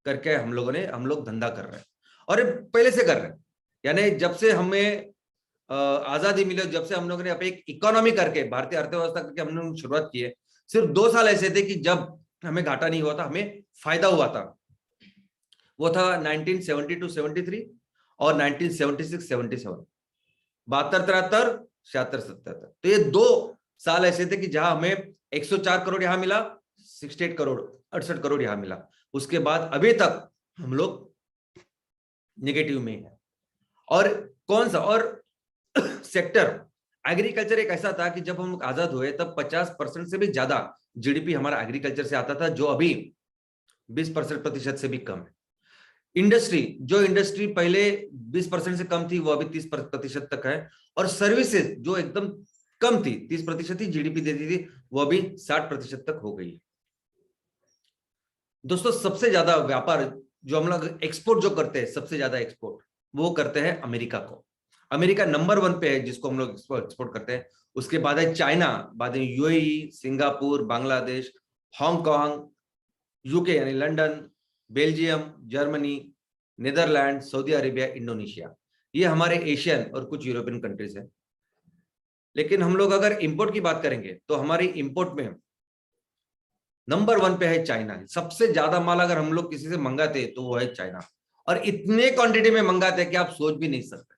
करके हम लोग धंधा कर रहे हैं। और ये पहले से कर रहे हैं, यानी जब से हमें आजादी मिली, जब से हम लोगों ने अपनी एक इकोनॉमी करके, भारतीय अर्थव्यवस्था करके हम लोगों ने शुरुआत की है, सिर्फ 2 साल ऐसे थे कि जब हमें घाटा नहीं हुआ था, हमें फायदा हुआ था। वो था 1972-73 और 1976-77, 72-73, 76-77। तो ये 2 साल ऐसे थे कि जहां हमें 104 करोड़ यहां मिला, 68 करोड़ 68 करोड़ यहां मिला। उसके बाद अभी तक हम लोग नेगेटिव में है। और कौन सा और सेक्टर? एग्रीकल्चर एक ऐसा था कि जब हम आजाद हुए तब 50% से भी ज्यादा जीडीपी हमारा एग्रीकल्चर से आता था, जो अभी 20% से भी कम है। इंडस्ट्री पहले 20% से कम थी, वो अभी 30% तक है। और सर्विसेज जो एकदम कम थी, 30% ही जीडीपी देती थी, वो अभी 60% तक हो गई है। दोस्तों सबसे ज्यादा व्यापार जो हम लोग एक्सपोर्ट जो करते हैं, सबसे ज्यादा एक्सपोर्ट वो करते हैं अमेरिका को। अमेरिका नंबर 1 पे है जिसको हम लोग एक्सपोर्ट करते हैं। उसके बाद है चाइना, बाद में UAE, Singapore, Bangladesh, Hong Kong, UK यानी London, Belgium, Germany, Netherlands, Saudi Arabia, Indonesia. ये हमारे एशियन और कुछ यूरोपियन कंट्रीज है। लेकिन हम लोग अगर इंपोर्ट की बात करेंगे तो हमारी इंपोर्ट में नंबर 1 पे है चाइना। सबसे ज्यादा माल अगर हम लोग किसी से मंगाते तो वो है चाइना, और इतने क्वांटिटी में मंगाते कि आप सोच भी नहीं सकते।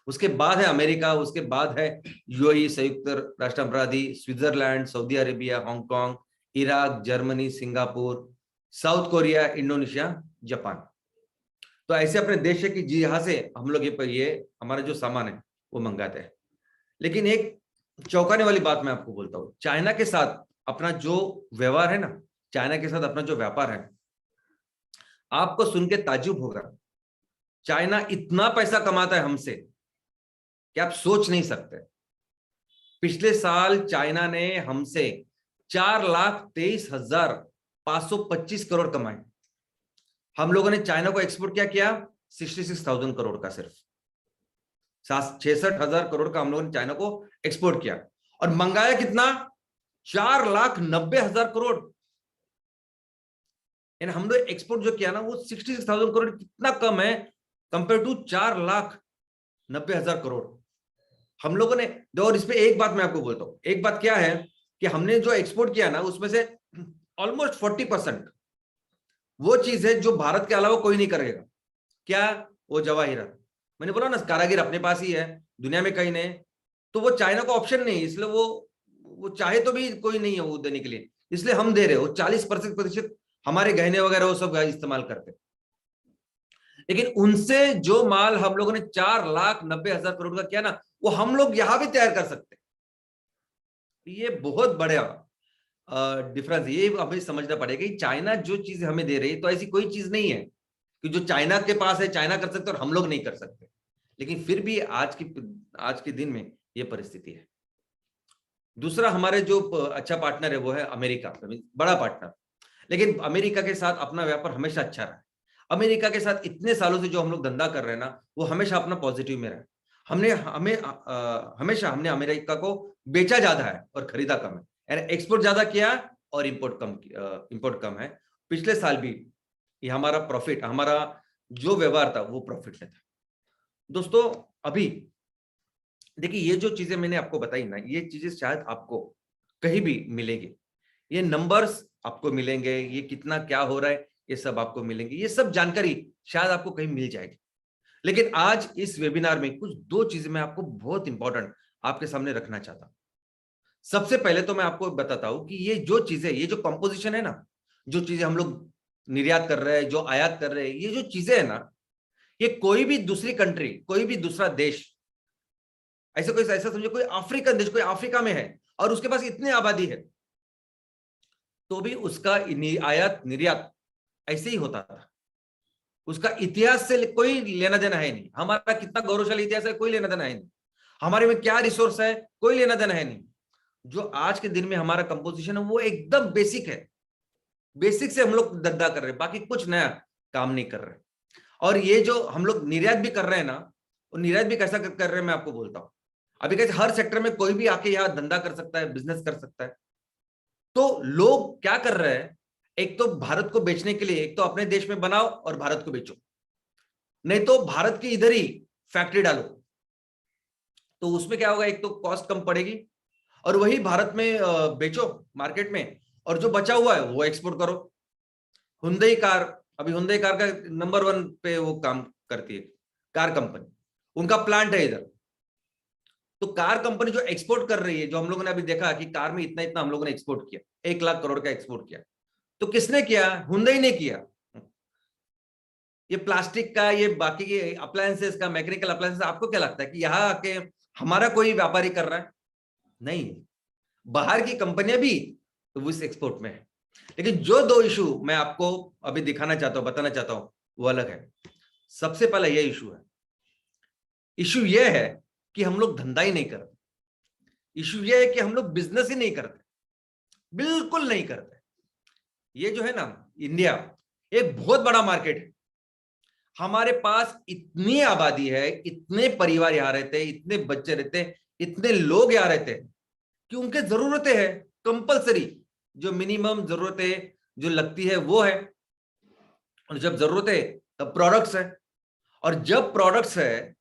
उसके बाद है अमेरिका, उसके बाद है यूएई, संयुक्त राष्ट्र अमीरात, Switzerland, Saudi Arabia, Hong Kong, Iraq, Germany, Singapore, south Korea, Indonesia, Japan. तो ऐसे अपने देश है कि जहां से हम लोग ये हमारा जो सामान है वो मंगाते हैं। लेकिन एक चौंकाने वाली बात मैं आपको बोलता हूं, चाइना के साथ अपना जो व्यवहार है ना, चाइना के साथ अपना जो व्यापार है, आपको सुन के ताज्जुब होगा। चाइना इतना पैसा कमाता है हमसे कि आप सोच नहीं सकते। पिछले साल चाइना ने हमसे 4,23,525 करोड़ कमाए। हम लोगों ने चाइना को एक्सपोर्ट क्या किया? 66,000 करोड़ का, सिर्फ 66,000 करोड़ का हम लोगों ने चाइना को एक्सपोर्ट किया। और मंगाया कितना? 4,90,000 करोड़। यानी हम लोग एक्सपोर्ट जो किया ना वो 66,000 करोड़, कितना कम है कंपेयर टू 4,90,000 करोड़ हम लोगों ने। और इस पे एक बात मैं आपको बोलता हूं, एक बात क्या है कि हमने जो एक्सपोर्ट किया ना उसमें से ऑलमोस्ट 40% वो चीज है जो भारत के अलावा कोई नहीं करेगा। क्या? वो जवाहिरात। मैंने बोला ना, कारागिर अपने पास ही है, दुनिया में कहीं नहीं। तो वो चाइना को ऑप्शन नहीं, इसलिए वो चाहे तो भी कोई नहीं है वो देने के लिए, इसलिए हम दे रहे हो। 40% हमारे गहने वगैरह वो सब इस्तेमाल करते। लेकिन उनसे जो माल हम लोगों ने 4,90,000 करोड़ का किया ना, वो हम लोग यहां भी तैयार कर सकते। ये बहुत बड़ा डिफरेंस। ये हमें समझना पड़ेगा कि चाइना जो चीज हमें दे रही है, तो ऐसी कोई चीज नहीं है कि जो चाइना के पास है चाइना कर सकते और हम लोग नहीं कर सकते। लेकिन फिर भी आज के दिन में ये परिस्थिति है। दूसरा हमारे जो अच्छा पार्टनर है वो है अमेरिका, बड़ा पार्टनर। लेकिन अमेरिका के साथ अपना व्यापार हमेशा अच्छा रहा है। अमेरिका के साथ इतने सालों से जो हम लोग धंधा कर रहे हैं ना, वो हमेशा अपना पॉजिटिव में रहा। हमेशा हमने अमेरिका को बेचा ज्यादा है और खरीदा कम है, यानी एक्सपोर्ट ज्यादा किया और इंपोर्ट कम है। पिछले साल भी ये हमारा प्रॉफिट, हमारा जो व्यवहार था वो प्रॉफिट में था। दोस्तों अभी देखिए, ये जो चीजें मैंने आपको बताई ना, ये चीजें शायद आपको कहीं भी मिलेगी। ये नंबर्स आपको मिलेंगे, ये कितना क्या हो रहा है ये सब आपको मिलेंगे, ये सब जानकारी शायद आपको कहीं मिल जाएगी। लेकिन आज इस वेबिनार में कुछ 2 चीजें मैं आपको बहुत इंपॉर्टेंट आपके सामने रखना चाहता हूं। सबसे पहले तो मैं आपको बताता हूं कि ये जो चीजें, ये जो कंपोजिशन है ना, जो चीजें हम लोग निर्यात कर रहे हैं, जो आयात कर रहे हैं, ये जो चीजें है ना, ये कोई भी दूसरी कंट्री, कोई भी दूसरा देश, ऐसा समझो कोई अफ्रीकन देश, कोई अफ्रीका में है और उसके पास इतनी आबादी है, तो भी उसका आयात निर्यात ऐसे ही होता था। उसका इतिहास से कोई लेना देना है नहीं। हमारा कितना गौरवशाली इतिहास है, कोई लेना देना है नहीं। हमारे में क्या रिसोर्स है, कोई लेना देना है नहीं। जो आज के दिन में हमारा कंपोजिशन है वो एकदम बेसिक है। बेसिक से हम लोग धंधा कर रहे हैं, बाकी कुछ नया काम नहीं कर रहे। और ये जो हम लोग निर्यात भी कर रहे हैं ना, वो निर्यात भी कैसा कर रहे हैं मैं आपको बोलता हूं। अभी कैसे हर सेक्टर में कोई भी आके यहाँ धंधा कर सकता है, बिजनेस कर सकता है। तो लोग क्या कर रहे हैं, एक तो भारत को बेचने के लिए, एक तो अपने देश में बनाओ और भारत को बेचो, नहीं तो भारत की इधर ही फैक्ट्री डालो। तो उसमें क्या होगा, एक तो कॉस्ट कम पड़ेगी और वही भारत में बेचो मार्केट में, और जो बचा हुआ है वो एक्सपोर्ट करो। हुंडई कार, अभी हुंडई कार का नंबर 1 पे वो काम करती है, कार कंपनी, उनका प्लांट है इधर। तो कार कंपनी जो एक्सपोर्ट कर रही है, जो हम लोगों ने अभी देखा कि कार में इतना इतना हम लोगों ने एक्सपोर्ट किया, 1 लाख करोड़ का एक्सपोर्ट किया, तो किसने किया? हुंडई ने किया। ये प्लास्टिक का, ये बाकी के अप्लायंसेस का, मैकेनिकल अप्लायंसेस, आपको क्या लगता है कि यहाँ आके हमारा कोई व्यापारी कर रहा है? नहीं, बाहर की कंपनियां भी तो वो इस एक्सपोर्ट में है। लेकिन जो दो इशू मैं आपको अभी दिखाना चाहता हूं, बताना चाहता हूं, वो अलग है। सबसे पहला यह इशू है, इशू यह है कि हम लोग धंधा ही नहीं करते। इशू यह है कि हम लोग बिजनेस ही नहीं करते, बिल्कुल नहीं करते। ये जो है ना, इंडिया एक बहुत बड़ा मार्केट है। हमारे पास इतनी आबादी है, इतने परिवार यहां रहते हैं, इतने बच्चे रहते हैं, इतने लोग यहां रहते हैं कि उनके जरूरतें हैं कंपलसरी, जो मिनिमम जरूरतें जो लगती है वो है। और जब जरूरत है तब प्रोडक्ट्स है, और जब प्रोडक्ट्स है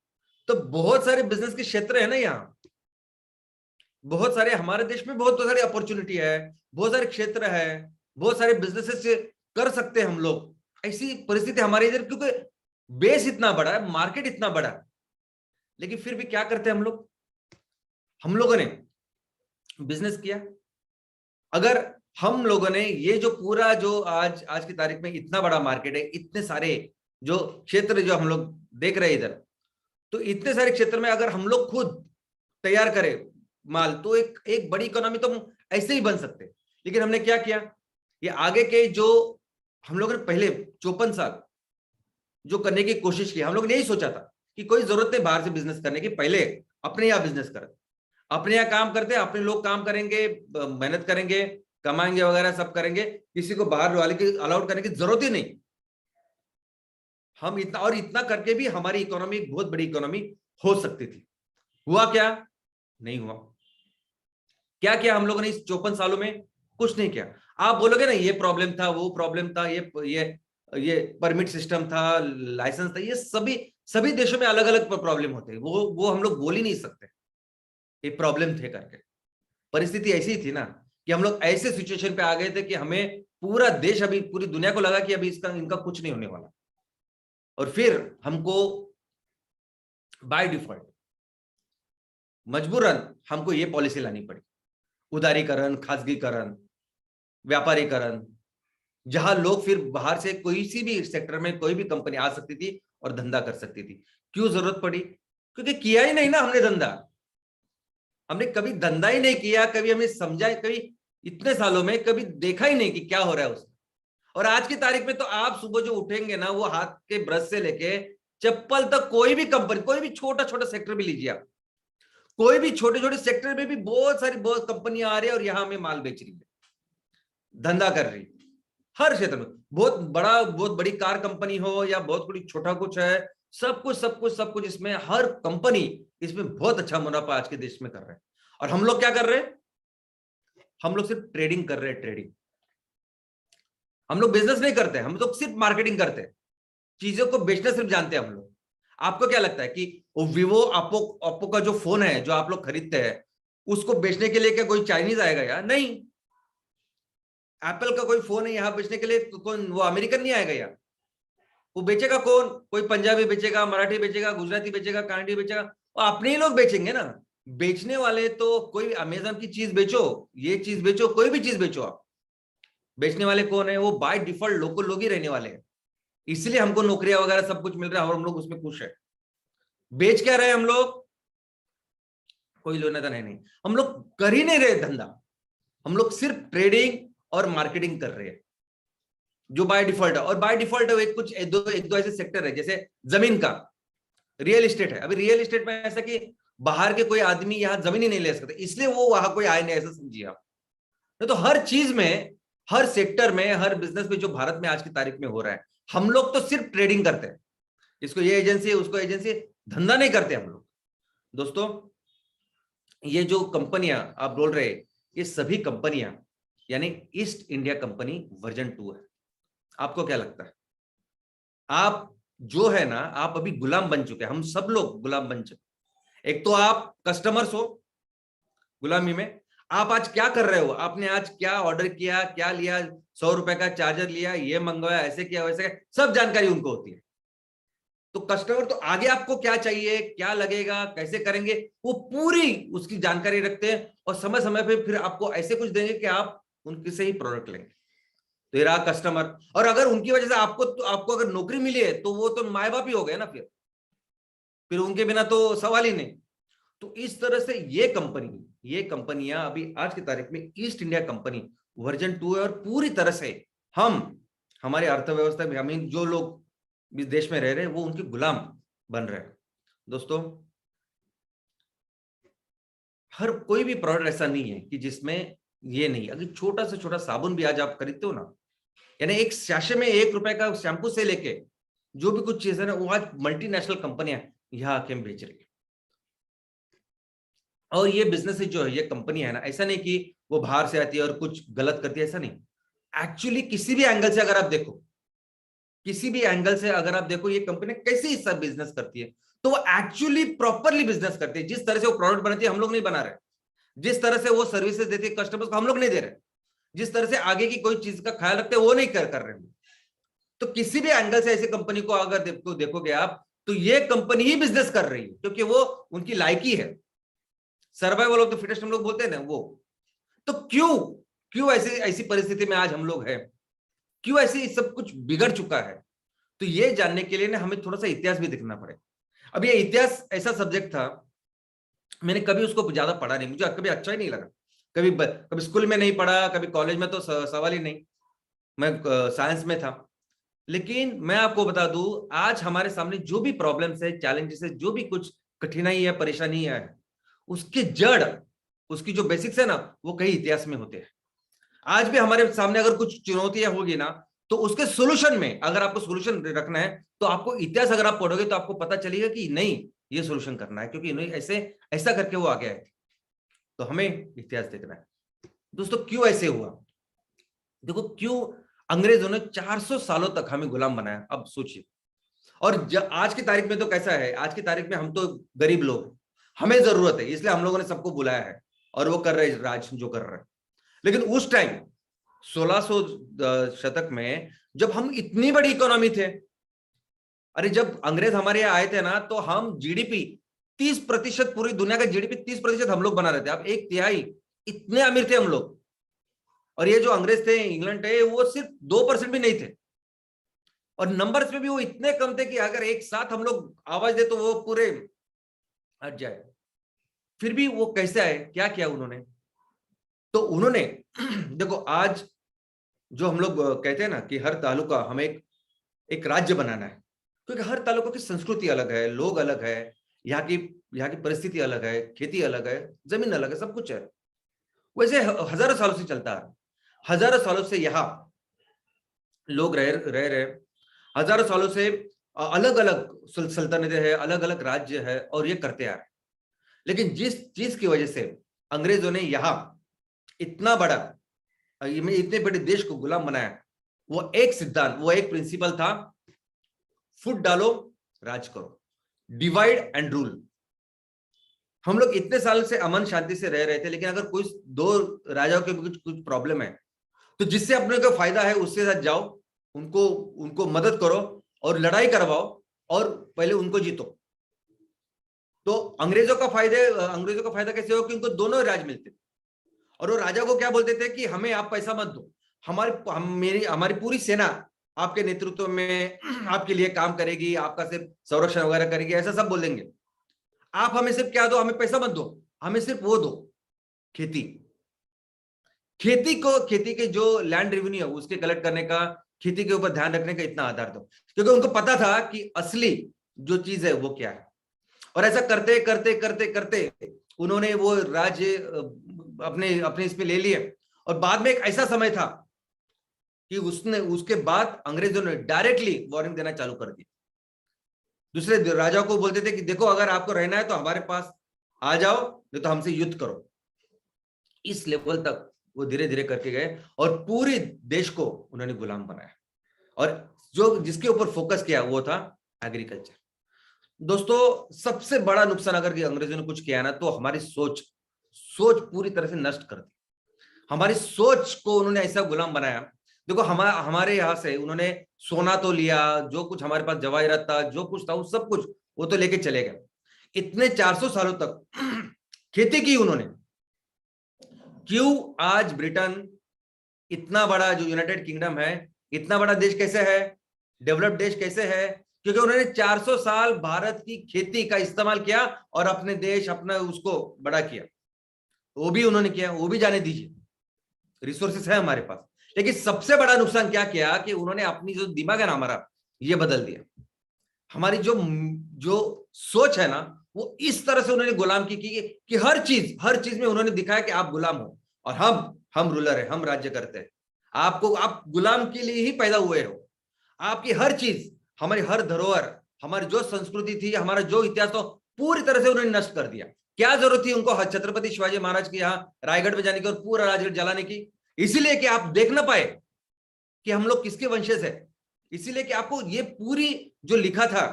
तो बहुत सारे बिजनेस के क्षेत्र है ना यहाँ। बहुत सारे हमारे देश में बहुत सारी अपॉर्चुनिटी है, बहुत सारे क्षेत्र है, बहुत सारे बिजनेसेस कर सकते हैं हम लोग। ऐसी परिस्थिति हमारे इधर, क्योंकि बेस इतना बड़ा है, मार्केट इतना बड़ा है। लेकिन फिर भी क्या करते हैं हम लोगों ने बिजनेस किया। अगर हम लोगों ने ये जो पूरा जो आज की तारीख में इतना बड़ा मार्केट है, इतने सारे जो क्षेत्र जो हम लोग देख रहे हैं इधर, तो इतने सारे क्षेत्र में अगर हम लोग खुद तैयार करें माल, तो एक बड़ी इकोनॉमी तो हम ऐसे ही बन सकते। लेकिन हमने क्या किया, ये आगे के जो हम लोगों ने पहले 54 साल जो करने की कोशिश की, हम लोग ने यही सोचा था कि कोई जरूरत नहीं बाहर से बिजनेस करने की, पहले अपने यहाँ बिजनेस करें, अपने यहाँ काम करते हैं, अपने लोग काम करेंगे, मेहनत करेंगे, कमाएंगे वगैरह सब करेंगे, किसी को बाहर वाले की अलाउड करने की जरूरत ही नहीं। हम इतना और इतना करके भी हमारी इकोनॉमी एक बहुत बड़ी इकोनॉमी हो सकती थी। हुआ क्या? नहीं हुआ। क्या किया हम लोगों ने इस 54 सालों में? कुछ नहीं किया। आप बोलोगे ना ये प्रॉब्लम था, वो प्रॉब्लम था, ये परमिट सिस्टम था, लाइसेंस था, ये सभी सभी देशों में अलग अलग प्रॉब्लम होते हैं, वो हम लोग बोल ही नहीं सकते ये प्रॉब्लम थे करके। परिस्थिति ऐसी ही थी ना कि हम लोग ऐसे सिचुएशन पे आ गए थे कि हमें पूरा देश, अभी पूरी दुनिया को लगा कि अभी इसका इनका कुछ नहीं होने वाला। और फिर हमको बाय डिफॉल्ट मजबूरन हमको ये पॉलिसी लानी पड़ी, उदारीकरण, खासगीकरण, व्यापारीकरण, जहां लोग फिर बाहर से कोई सी भी सेक्टर में कोई भी कंपनी आ सकती थी और धंधा कर सकती थी। क्यों जरूरत पड़ी? क्योंकि किया ही नहीं ना हमने धंधा। हमने कभी धंधा ही नहीं किया, कभी हमें समझा, कभी इतने सालों में कभी देखा ही नहीं कि क्या हो रहा है उसमें। और आज की तारीख में तो आप सुबह जो उठेंगे ना, वो हाथ के ब्रश से लेके चप्पल तक, कोई भी कंपनी, कोई भी छोटा छोटा सेक्टर भी लीजिए आप, कोई भी छोटे छोटे सेक्टर में भी बहुत कंपनियां आ रही है और यहां हमें माल बेच रही है, धंधा कर रही है। हर क्षेत्र में बहुत बड़ी कार कंपनी हो या बहुत बड़ी छोटा कुछ है, सब कुछ इसमें, हर कंपनी इसमें बहुत अच्छा मुनाफा आज के देश में कर रहे हैं। और हम लोग क्या कर रहे हैं? हम लोग सिर्फ ट्रेडिंग कर रहे हैं, ट्रेडिंग। हम लोग बिजनेस नहीं करते, हम लोग सिर्फ मार्केटिंग करते हैं, चीजों को बेचना सिर्फ जानते हैं हम लोग। आपको क्या लगता है कि वो विवो ओप्पो का जो फोन है जो आप लोग खरीदते हैं, उसको बेचने के लिए क्या कोई चाइनीज आएगा यार? नहीं। एप्पल का कोई फोन है यहां बेचने के लिए, तो कौन, वो अमेरिकन नहीं आएगा यार। वो बेचेगा कौन? कोई पंजाबी बेचेगा, मराठी बेचेगा, गुजराती बेचेगा, कनाडी बेचेगा, वो अपने ही लोग बेचेंगे ना। बेचने वाले तो कोई अमेजन की चीज बेचो, ये चीज बेचो, कोई भी चीज बेचो आप, बेचने वाले कौन है? वो बाय डिफॉल्ट लोकल लोग ही रहने वाले हैं। इसलिए हमको नौकरियां वगैरह सब कुछ मिल रहा है और हम लोग उसमें खुश है। बेच क्या रहे हम लोग? कोई लेना था नहीं, हम लोग कर ही नहीं रहे धंधा, हम लोग सिर्फ ट्रेडिंग और मार्केटिंग कर रहे हैं जो बाय डिफॉल्ट है। और बाय डिफॉल्ट है एक दो ऐसे सेक्टर है, जैसे जमीन का, रियल एस्टेट है। अभी रियल एस्टेट में ऐसा कि बाहर के कोई आदमी यहां जमीन ही नहीं ले सकते, इसलिए वो वहां कोई आए नहीं, ऐसा समझिए आप। नहीं तो हर चीज में, हर सेक्टर में, हर बिजनेस में जो भारत में आज की तारीख में हो रहा है, हम लोग तो सिर्फ ट्रेडिंग करते हैं। इसको ये एजेंसी है, उसको एजेंसी, धंधा नहीं करते हम लोग। दोस्तों, ये जो कंपनियां आप बोल रहे हैं, ये सभी कंपनियां यानी ईस्ट इंडिया कंपनी वर्जन 2 है। आपको क्या लगता है? आप जो है ना, आप अभी गुलाम बन चुके हैं, हम सब लोग गुलाम बन चुके। एक तो आप कस्टमर्स हो गुलामी में। आप आज क्या कर रहे हो? आपने आज क्या ऑर्डर किया, क्या लिया, 100 रुपए का चार्जर लिया, ये मंगवाया, ऐसे किया, वैसे किया, सब जानकारी उनको होती है। तो कस्टमर तो आगे आपको क्या चाहिए, क्या लगेगा, कैसे करेंगे, वो पूरी उसकी जानकारी रखते हैं और समय समय पे फिर आपको ऐसे कुछ देंगे कि आप उनके से ही प्रोडक्ट लेंगे। तो ये रहा कस्टमर। और अगर उनकी वजह से आपको अगर नौकरी मिली है, तो वो तो माए बाप ही हो गए ना, फिर उनके बिना तो सवाल ही नहीं। तो इस तरह से ये कंपनियां अभी आज की तारीख में ईस्ट इंडिया कंपनी वर्जन 2 है, और पूरी तरह से हमारी अर्थव्यवस्था में, हमें जो लोग इस देश में रह रहे हैं वो उनके गुलाम बन रहे हैं। दोस्तों, हर कोई भी प्रोडक्ट ऐसा नहीं है कि जिसमें ये नहीं, अगर छोटा से छोटा साबुन भी आज आप खरीदते हो ना, यानी एक सैशे में 1 रुपए का शैम्पू से लेके जो भी कुछ चीज है ना, वो आज मल्टीनेशनल कंपनियां यहाँ आके बेच रही है। और ये बिजनेस जो है, ये कंपनी है ना, ऐसा नहीं कि वो बाहर से आती है और कुछ गलत करती है, ऐसा नहीं। एक्चुअली किसी भी एंगल से अगर आप देखो, किसी भी एंगल से अगर आप देखो ये कंपनी कैसे हिस्सा बिजनेस करती है, तो वो एक्चुअली प्रॉपरली बिजनेस करती है। जिस तरह से वो प्रोडक्ट बनाती है हम लोग नहीं बना रहे, जिस तरह से वो सर्विसेज देती है कस्टमर्स को हम लोग नहीं दे रहे, जिस तरह से आगे की कोई चीज का ख्याल रखते हैं वो नहीं कर रहे हैं। तो किसी भी एंगल से ऐसी कंपनी को अगर देखोगे आप, तो ये कंपनी ही बिजनेस कर रही है, क्योंकि वो उनकी लायकी है, सर्वाइवल ऑफ द फिटेस्ट हम लोग बोलते हैं ना वो। तो क्यों ऐसी परिस्थिति में आज हम लोग हैं, क्यों ऐसे सब कुछ बिगड़ चुका है? तो ये जानने के लिए ना हमें थोड़ा सा इतिहास भी देखना पड़ेगा। अब ये इतिहास ऐसा सब्जेक्ट था, मैंने कभी उसको ज्यादा पढ़ा नहीं, मुझे कभी अच्छा ही नहीं लगा। कभी स्कूल में नहीं पढ़ा, कभी कॉलेज में तो सवाल ही नहीं, मैं साइंस में था। लेकिन मैं आपको बता दूं, आज हमारे सामने जो भी प्रॉब्लम्स है, चैलेंजेस है, जो भी कुछ कठिनाई है, परेशानी है, उसकी जड़, उसकी जो बेसिक्स है ना, वो कहीं इतिहास में होते हैं। आज भी हमारे सामने अगर कुछ चुनौतियां होगी ना, तो उसके सोल्यूशन में, अगर आपको सोल्यूशन रखना है, तो आपको इतिहास अगर आप पढ़ोगे तो आपको पता चलेगा कि नहीं, ये सोल्यूशन करना है, क्योंकि नहीं ऐसे ऐसा करके वो आ गया है। तो हमें इतिहास देखना है। दोस्तों, क्यों ऐसे हुआ? देखो, क्यों अंग्रेजों ने 400 सालों तक हमें गुलाम बनाया, अब सोचिए। और आज की तारीख में तो कैसा है, आज की तारीख में हम तो गरीब लोग, हमें जरूरत है, इसलिए हम लोगों ने सबको बुलाया है और वो कर रहे हैं राज जो कर रहे हैं। लेकिन उस टाइम 1600 शतक में जब हम इतनी बड़ी इकोनॉमी थे, अरे जब अंग्रेज हमारे यहाँ आए थे ना, तो हम जीडीपी 30%, पूरी दुनिया का जीडीपी 30% हम लोग बना रहे थे। अब 1/3, इतने अमीर थे हम लोग। और ये जो अंग्रेज थे, इंग्लैंड थे, वो सिर्फ 2% भी नहीं थे, और नंबर्स में भी वो इतने कम थे कि अगर एक साथ हम लोग आवाज दे तो वो पूरे हट जाए। फिर भी वो कैसे आए, क्या किया उन्होंने? तो उन्होंने देखो, आज जो हम लोग कहते हैं ना कि हर तालुका हमें एक राज्य बनाना है, क्योंकि हर तालुका की संस्कृति अलग है, लोग अलग है, यहाँ की परिस्थिति अलग है, खेती अलग है, जमीन अलग है, सब कुछ है। वैसे हजारों सालों से चलता है, हजारों सालों से यहाँ लोग रह रहे, हजारों सालों से अलग अलग सल्तनतें है, अलग अलग राज्य है, और ये करते आ रहे। लेकिन जिस चीज की वजह से अंग्रेजों ने यहाँ इतना बड़ा, इतने बड़े देश को गुलाम बनाया, वो एक सिद्धांत, वो एक प्रिंसिपल था, फुट डालो राज करो, डिवाइड एंड रूल। हम लोग इतने साल से अमन शांति से रह रहे थे, लेकिन अगर कोई दो राजाओं के कुछ प्रॉब्लम है, तो जिससे अपने को फायदा है उसके साथ जाओ, उनको मदद करो और लड़ाई करवाओ, और पहले उनको जीतो। तो अंग्रेजों का फायदा कैसे हो कि उनको दोनों राज मिलते थे, और वो राजा को क्या बोलते थे कि हमें आप पैसा मत दो, हमारी पूरी सेना आपके नेतृत्व में आपके लिए काम करेगी, आपका सिर्फ संरक्षण वगैरह करेगी, ऐसा सब बोल देंगे। आप हमें सिर्फ क्या दो, हमें पैसा मत दो, हमें सिर्फ वो दो, खेती के जो लैंड रेवेन्यू है उसके कलेक्ट करने का, खेती के ऊपर ध्यान रखने का इतना आधार दो, क्योंकि उनको पता था कि असली जो चीज है वो क्या है। और ऐसा करते करते करते करते उन्होंने वो राज्य अपने इस पे ले लिए। और बाद में एक ऐसा समय था कि उसके बाद अंग्रेजों ने डायरेक्टली वार्निंग देना चालू कर दी। दूसरे राजाओं को बोलते थे कि देखो, अगर आपको रहना है तो हमारे पास आ जाओ, नहीं तो हमसे युद्ध करो। इस लेवल तक वो धीरे धीरे करके गए, और पूरे देश को उन्होंने गुलाम बनाया, और जिसके ऊपर फोकस किया वो था एग्रीकल्चर। दोस्तों, सबसे बड़ा नुकसान अगर अंग्रेजों ने कुछ किया ना, तो हमारी सोच पूरी तरह से नष्ट कर दी। हमारी सोच को उन्होंने ऐसा गुलाम बनाया। देखो, हमारे यहाँ से उन्होंने सोना तो लिया, जो कुछ हमारे पास जवाहरात था, जो कुछ था, वो सब कुछ वो तो लेके चले गए। इतने 400 सालों तक खेती की उन्होंने। क्यों आज ब्रिटेन इतना बड़ा, जो यूनाइटेड किंगडम है, इतना बड़ा देश कैसे है, डेवलप्ड देश कैसे है? क्योंकि उन्होंने 400 साल भारत की खेती का इस्तेमाल किया और अपने देश, अपना उसको बड़ा किया। वो भी उन्होंने किया, वो भी जाने दीजिए। रिसोर्सेस है हमारे पास, लेकिन सबसे बड़ा नुकसान क्या किया कि उन्होंने अपनी जो दिमाग है ना हमारा, ये बदल दिया। हमारी जो जो सोच है ना, वो इस तरह से उन्होंने गुलाम की कि हर चीज में उन्होंने दिखाया कि आप गुलाम हो और हम रूलर है, हम राज्य करते हैं। आप गुलाम के लिए ही पैदा हुए हो। आपकी हर चीज, हमारी हर धरोहर, हमारी जो संस्कृति थी, हमारा जो इतिहास था, पूरी तरह से उन्होंने नष्ट कर दिया। क्या जरूरत थी उनको छत्रपति शिवाजी महाराज के यहाँ रायगढ़ में जाने की और पूरा राजगढ़ जलाने की? इसीलिए कि आप देख ना पाए कि हम लोग किसके वंशज है। इसीलिए कि आपको ये पूरी जो लिखा था,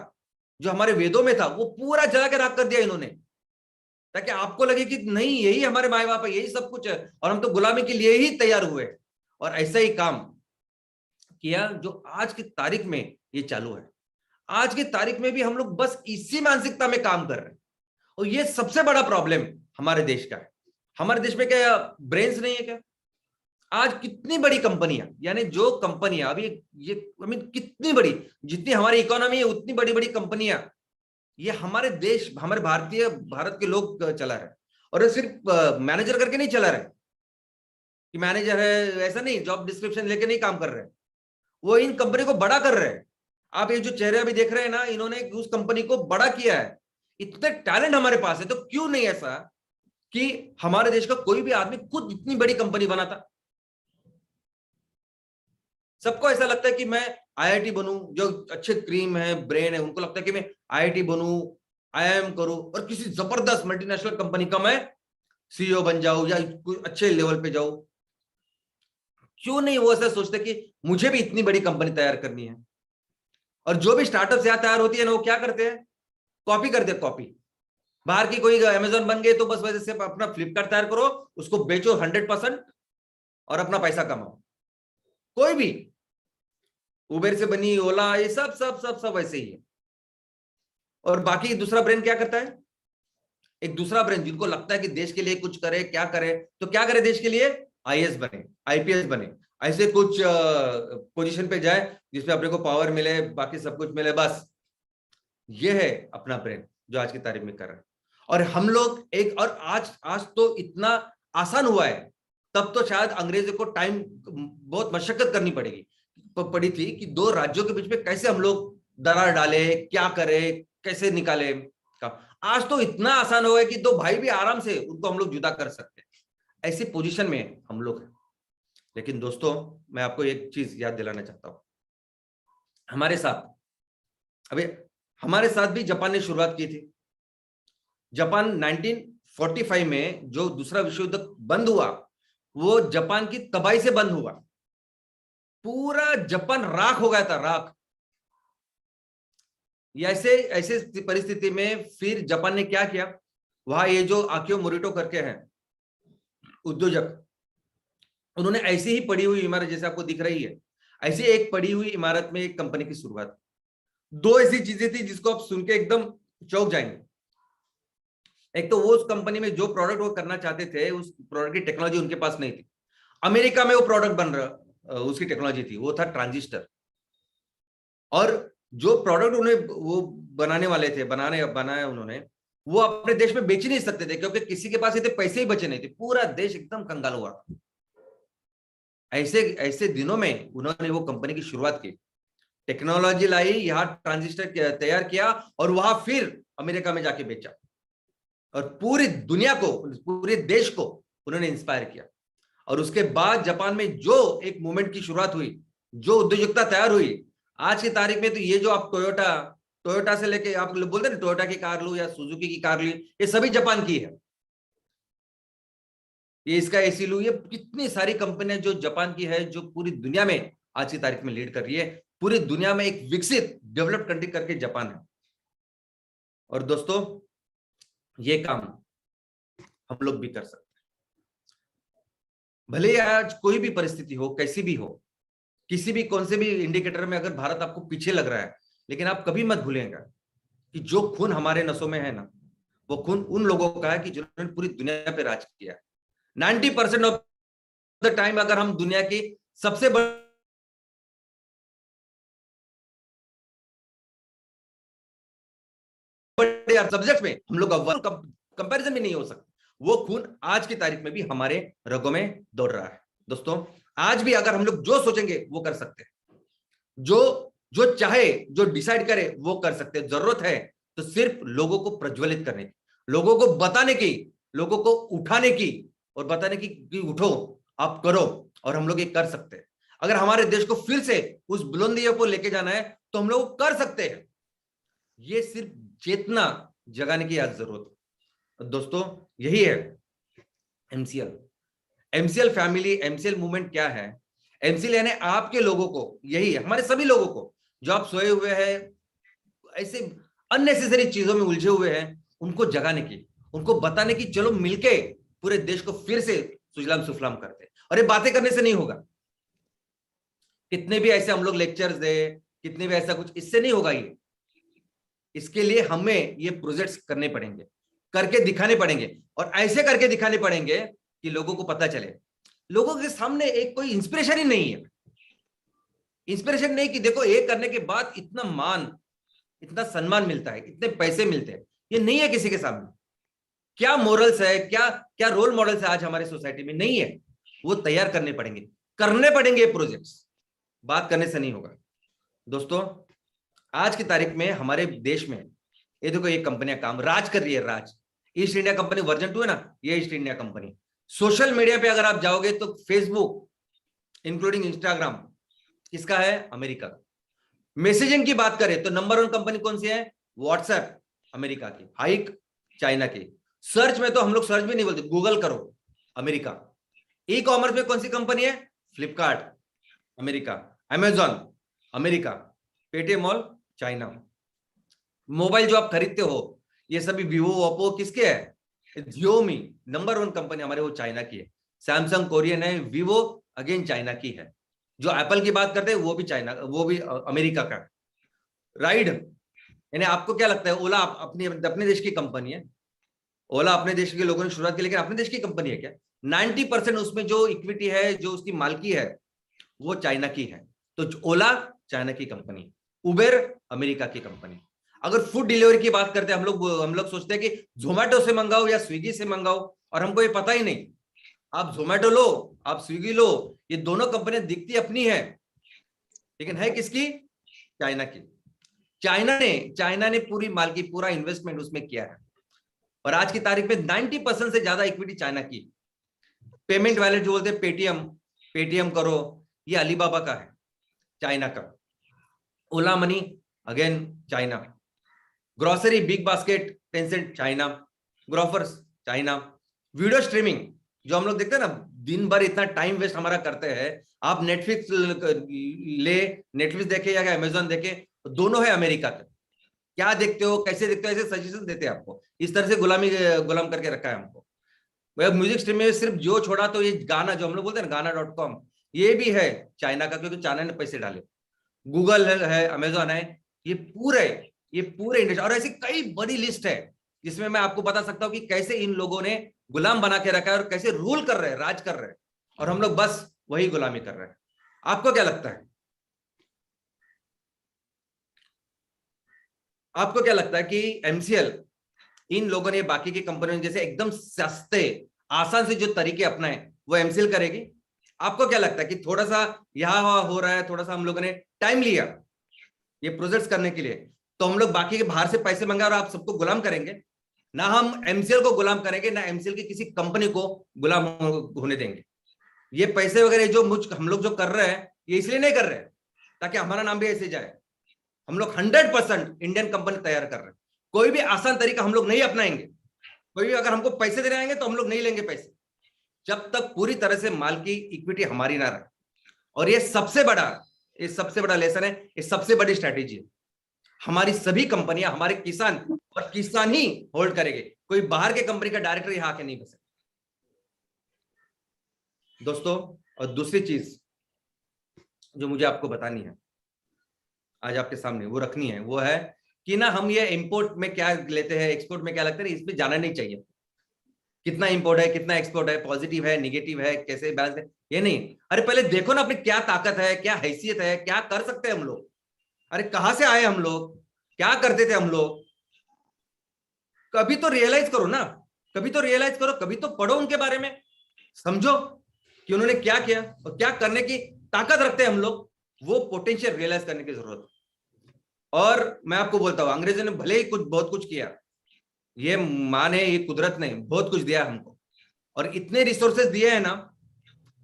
जो हमारे वेदों में था, वो पूरा जला के राख कर दिया इन्होंने, ताकि आपको लगे कि नहीं, यही हमारे माए बाप है, यही सब कुछ है और हम तो गुलामी के लिए ही तैयार हुए। और ऐसा ही काम किया जो आज की तारीख में ये चालू है। आज की तारीख में भी हम लोग बस इसी मानसिकता में काम कर रहे हैं और ये सबसे बड़ा प्रॉब्लम हमारे देश का है। हमारे देश में क्या ब्रेन्स नहीं है क्या? आज कितनी बड़ी कंपनियां, यानी जो कंपनियां अभी ये कितनी बड़ी, जितनी हमारी इकोनॉमी है उतनी बड़ी बड़ी कंपनियां ये हमारे देश, हमारे भारत के लोग चला रहे हैं। और ये सिर्फ मैनेजर करके नहीं चला रहे कि मैनेजर है, ऐसा नहीं, जॉब डिस्क्रिप्शन लेके नहीं काम कर रहे, वो इन कंपनी को बड़ा कर रहे हैं। आप ये जो चेहरे अभी देख रहे हैं ना, इन्होंने उस कंपनी को बड़ा किया है। इतने टैलेंट हमारे पास है, तो क्यों नहीं ऐसा कि हमारे देश का कोई भी आदमी खुद इतनी बड़ी कंपनी बनाता? सबको ऐसा लगता है कि मैं आईआईटी बनूं, जो अच्छे क्रीम है, ब्रेन है, उनको लगता है कि मैं आईआईटी बनूं, आईआईएम करूं और किसी जबरदस्त मल्टीनेशनल कंपनी का मैं सीईओ बन जाऊं या कोई अच्छे लेवल पे जाऊं। क्यों नहीं वो ऐसा सोचते कि मुझे भी इतनी बड़ी कंपनी तैयार करनी है? और जो भी स्टार्टअप यहाँ तैयार होती है ना, वो क्या करते हैं? कॉपी करते हैं, कॉपी। बाहर की कोई अमेजोन बन गए तो बस वजह से अपना फ्लिपकार्ट तैयार करो, उसको बेचो 100% और अपना पैसा कमाओ। कोई भी उबेर से बनी ओला, ये सब सब सब सब वैसे ही है। और बाकी दूसरा ब्रेन क्या करता है? एक दूसरा ब्रेन जिनको लगता है कि देश के लिए कुछ करे, क्या करे, तो क्या करे देश के लिए? आईएएस बने, आईपीएस बने, ऐसे कुछ पोजीशन पे जाए जिसमें अपने को पावर मिले, बाकी सब कुछ मिले, बस। ये है अपना ब्रेन जो आज की तारीख में कर रहा है। और हम लोग एक, और आज तो इतना आसान हुआ है, तब तो शायद अंग्रेजों को टाइम, बहुत मशक्कत करनी पड़ी थी कि दो राज्यों के बीच में कैसे हम लोग दरार डाले, क्या करे, कैसे निकाले का। आज तो इतना आसान हो गया कि दो भाई भी आराम से उनको हम लोग जुदा कर सकते हैं। ऐसी पोजीशन में हम लोग हैं। लेकिन दोस्तों, मैं आपको एक चीज याद दिलाना चाहता हूं, हमारे साथ भी जापान ने शुरुआत की थी। जापान 1945 में जो दूसरा विश्व युद्ध बंद हुआ, वो जापान की तबाही से बंद हुआ। पूरा जापान राख हो गया था, राख। ऐसे परिस्थिति में फिर जापान ने क्या किया, वहां ये जो आकियो मोरिटो करके हैं उद्योजक, उन्होंने ऐसी ही पड़ी हुई इमारत, जैसे आपको दिख रही है, ऐसी एक पड़ी हुई इमारत में एक कंपनी की शुरुआत। दो ऐसी चीजें थी जिसको आप सुन के एकदम चौंक जाएंगे। एक तो वो उस कंपनी में जो प्रोडक्ट वो करना चाहते थे, उस प्रोडक्ट की टेक्नोलॉजी उनके पास नहीं थी। अमेरिका में वो प्रोडक्ट बन रहा, उसकी टेक्नोलॉजी थी, वो था ट्रांजिस्टर। और जो प्रोडक्ट उन्हें वो बनाने वाले थे, बनाया उन्होंने, वो अपने देश में बेच नहीं सकते थे क्योंकि किसी के पास इतने पैसे ही बचे नहीं थे। पूरा देश एकदम कंगाल हुआ। ऐसे दिनों में उन्होंने वो कंपनी की शुरुआत की, टेक्नोलॉजी लाई, यहाँ ट्रांजिस्टर तैयार किया और वहां फिर अमेरिका में जाके बेचा और पूरी दुनिया को, पूरे देश को उन्होंने इंस्पायर किया। और उसके बाद जापान में जो एक मूवमेंट की शुरुआत हुई, जो उद्योजकता तैयार हुई, आज की तारीख में तो ये जो आप टोयोटा से लेके आप बोलते हैं टोयोटा की कार लो या सुजुकी की कार ली, ये सभी जापान की है। ये इसका एसी लू, ये कितनी सारी कंपनियां जो जापान की है, जो पूरी दुनिया में आज की तारीख में लीड कर रही है। पूरी दुनिया में एक विकसित, डेवलप्ड कंट्री करके जापान है। और दोस्तों, ये काम हम लोग भी कर सकते हैं। भले आज कोई भी परिस्थिति हो, कैसी भी हो, किसी भी कौन से भी इंडिकेटर में अगर भारत आपको पीछे लग रहा है, लेकिन आप कभी मत भूलिएगा कि जो खून हमारे नसों में है ना, वो खून उन लोगों का है कि जिन्होंने पूरी दुनिया पे राज किया। 90% ऑफ द टाइम अगर हम दुनिया की सबसे बड़े सब्जेक्ट में हम लोग कंपैरिजन भी नहीं हो सकता। वो खून आज की तारीख में भी हमारे रगों में दौड़ रहा है। दोस्तों आज भी अगर हम लोग जो सोचेंगे वो कर सकते हैं, जो जो चाहे, जो डिसाइड करे वो कर सकते हैं। जरूरत है तो सिर्फ लोगों को प्रज्वलित करने की, लोगों को बताने की, लोगों को उठाने की और बताने की कि उठो, आप करो, और हम लोग ये कर सकते हैं। अगर हमारे देश को फिर से उस बुलंदियों को लेके जाना है तो हम लोग कर सकते हैं। ये सिर्फ चेतना जगाने की आज जरूरत है। दोस्तों यही है MCL. MCL family, MCL movement क्या है? एमसीएल यानी आपके लोगों को, यही है हमारे सभी लोगों को जो आप सोए हुए हैं, ऐसे अननेसेसरी चीजों में उलझे हुए हैं, उनको जगाने की, उनको बताने की चलो मिलके पूरे देश को फिर से सुजलाम सुफलाम करते हैं। और ये बातें करने से नहीं होगा, कितने भी ऐसे हम लोग लेक्चर्स दे, कितने भी ऐसा कुछ, इससे नहीं होगा ये। इसके लिए हमें ये प्रोजेक्ट्स करने पड़ेंगे, करके दिखाने पड़ेंगे, और ऐसे करके दिखाने पड़ेंगे कि लोगों को पता चले। लोगों के सामने एक कोई इंस्पिरेशन ही नहीं है, इंस्पिरेशन नहीं कि देखो ये करने के बाद इतना मान, इतना सम्मान मिलता है, इतने पैसे मिलते हैं, ये नहीं है किसी के सामने। क्या मोरल्स है, क्या क्या रोल मॉडल्स है आज हमारी सोसाइटी में, नहीं है। वो तैयार करने पड़ेंगे, करने पड़ेंगे प्रोजेक्ट्स, बात करने से नहीं होगा। दोस्तों आज की तारीख में हमारे देश में ये देखो, ये कंपनियां काम राज कर रही है, राज। ईस्ट इंडिया कंपनी वर्जन 2 है ना, ये east India company. Social media पे अगर आप जाओगे तो फेसबुक इंक्लूडिंग इंस्टाग्राम किसका है? अमेरिका का। मैसेजिंग की बात करें तो नंबर 1 कंपनी कौन सी है? व्हाट्सएप, अमेरिका की। हाइक, चाइना की। सर्च में तो हम लोग सर्च भी नहीं बोलते, गूगल करो, अमेरिका। ई कॉमर्स में कौन सी कंपनी है? Flipkart, America. Amazon, America. Paytm mall, China. Mobile जो आप खरीदते हो ये सभी वीवो, ओप्पो किसके है? जियोमी, नंबर 1 कंपनी हमारे वो चाइना की है। सैमसंग कोरियन है, वीवो अगेन चाइना की है। जो एप्पल की बात करते हैं वो भी चाइना, वो भी अमेरिका का। राइड, यानी आपको क्या लगता है ओला अपनी अपने देश की कंपनी है? ओला अपने देश के लोगों ने शुरुआत की, लेकिन अपने देश की कंपनी है क्या? 90% उसमें जो इक्विटी है, जो उसकी मालकी है, वो चाइना की है। तो ओला चाइना की कंपनी, उबेर अमेरिका की कंपनी। अगर फूड डिलीवरी की बात करते हैं, हम लोग सोचते हैं कि जोमेटो से मंगाओ या स्विगी से मंगाओ, और हमको ये पता ही नहीं। आप जोमेटो लो, आप स्विगी लो, ये दोनों कंपनियां दिखती अपनी है, लेकिन है किसकी? चाइना की। चाइना ने पूरी मालकी, पूरा इन्वेस्टमेंट उसमें किया है, और आज की तारीख में 90% से ज्यादा इक्विटी चाइना की। पेमेंट वैलेट जो बोलते हैं पेटीएम, पेटीएम करो, ये अलीबाबा का है, चाइना का। Ola money again China. Grocery big basket, Tencent China. Grofers China. Video streaming जो हम लोग देखते हैं ना, दिन भर इतना टाइम वेस्ट हमारा करते हैं। आप नेटफ्लिक्स ले, नेटफ्लिक्स देखे या अमेजोन देखे, दोनों है अमेरिका के। क्या देखते हो, कैसे देखते हो, ऐसे सजेशन देते हैं आपको। इस तरह से गुलाम करके रखा है हमको। म्यूजिक स्ट्रीम में सिर्फ जो छोड़ा तो ये गाना जो हम लोग बोलते हैं ना, गाना.com, ये भी है चाइना का, क्योंकि चाइना ने पैसे डाले। गूगल है, अमेजोन है, ये पूरे इंडस्ट्री, और ऐसी कई बड़ी लिस्ट है जिसमें मैं आपको बता सकता हूं कि कैसे इन लोगों ने गुलाम बना के रखा है और कैसे रूल कर रहे हैं, राज कर रहे हैं, और हम लोग बस वही गुलामी कर रहे हैं। आपको क्या लगता है? आपको क्या लगता है कि एमसीएल, इन लोगों ने, बाकी की कंपनियों जैसे एकदम सस्ते आसान से जो तरीके अपनाए वो एमसीएल करेगी? आपको क्या लगता है कि थोड़ा सा यहां हो रहा है, थोड़ा सा हम लोगों ने टाइम लिया ये प्रोजेक्ट्स करने के लिए, तो हम लोग बाकी के बाहर से पैसे मंगा और आप सबको गुलाम करेंगे? ना हम एमसीएल को गुलाम करेंगे, ना एमसीएल की किसी कंपनी को गुलाम होने देंगे। ये पैसे वगैरह जो हम लोग जो कर रहे हैं, ये इसलिए नहीं कर रहे हैं ताकि हमारा नाम भी ऐसे जाए। हम लोग 100% इंडियन कंपनी तैयार कर रहे हैं। कोई भी आसान तरीका हम लोग नहीं अपनाएंगे। कोई भी अगर हमको पैसे देने आएंगे तो हम लोग नहीं लेंगे पैसे, जब तक पूरी तरह से माल की इक्विटी हमारी ना रहे। और ये सबसे बड़ा लेसन है, ये सबसे बड़ी स्ट्रैटेजी है। हमारी सभी कंपनियां, हमारे किसान, और किसान ही होल्ड करेंगे, कोई बाहर के कंपनी का डायरेक्टर यहां आके नहीं बसे। दोस्तों, और दूसरी चीज जो मुझे आपको बतानी है आज आपके सामने, वो रखनी है, वो है कि ना हम ये इंपोर्ट में क्या लेते हैं, एक्सपोर्ट में क्या लगता है, इस पे जाना नहीं चाहिए। कितना इंपोर्ट है, कितना एक्सपोर्ट है, पॉजिटिव है, नेगेटिव है, कैसे बैलेंस है, ये नहीं। अरे पहले देखो ना अपनी क्या ताकत है, क्या हैसियत है, क्या कर सकते हैं हम लोग। अरे कहां से आए हम लोग, क्या करते थे हम लोग, कभी तो रियलाइज करो ना, कभी तो रियलाइज करो, कभी तो पढ़ो उनके बारे में, समझो। कि उन्होंने क्या किया और क्या करने की ताकत रखते हैं हम लोग, वो पोटेंशियल रियलाइज करने की जरूरत है। और मैं आपको बोलता हूं, अंग्रेजों ने भले ही बहुत कुछ किया, ये माने ये कुदरत ने बहुत कुछ दिया हमको, और इतने रिसोर्सेज दिए हैं ना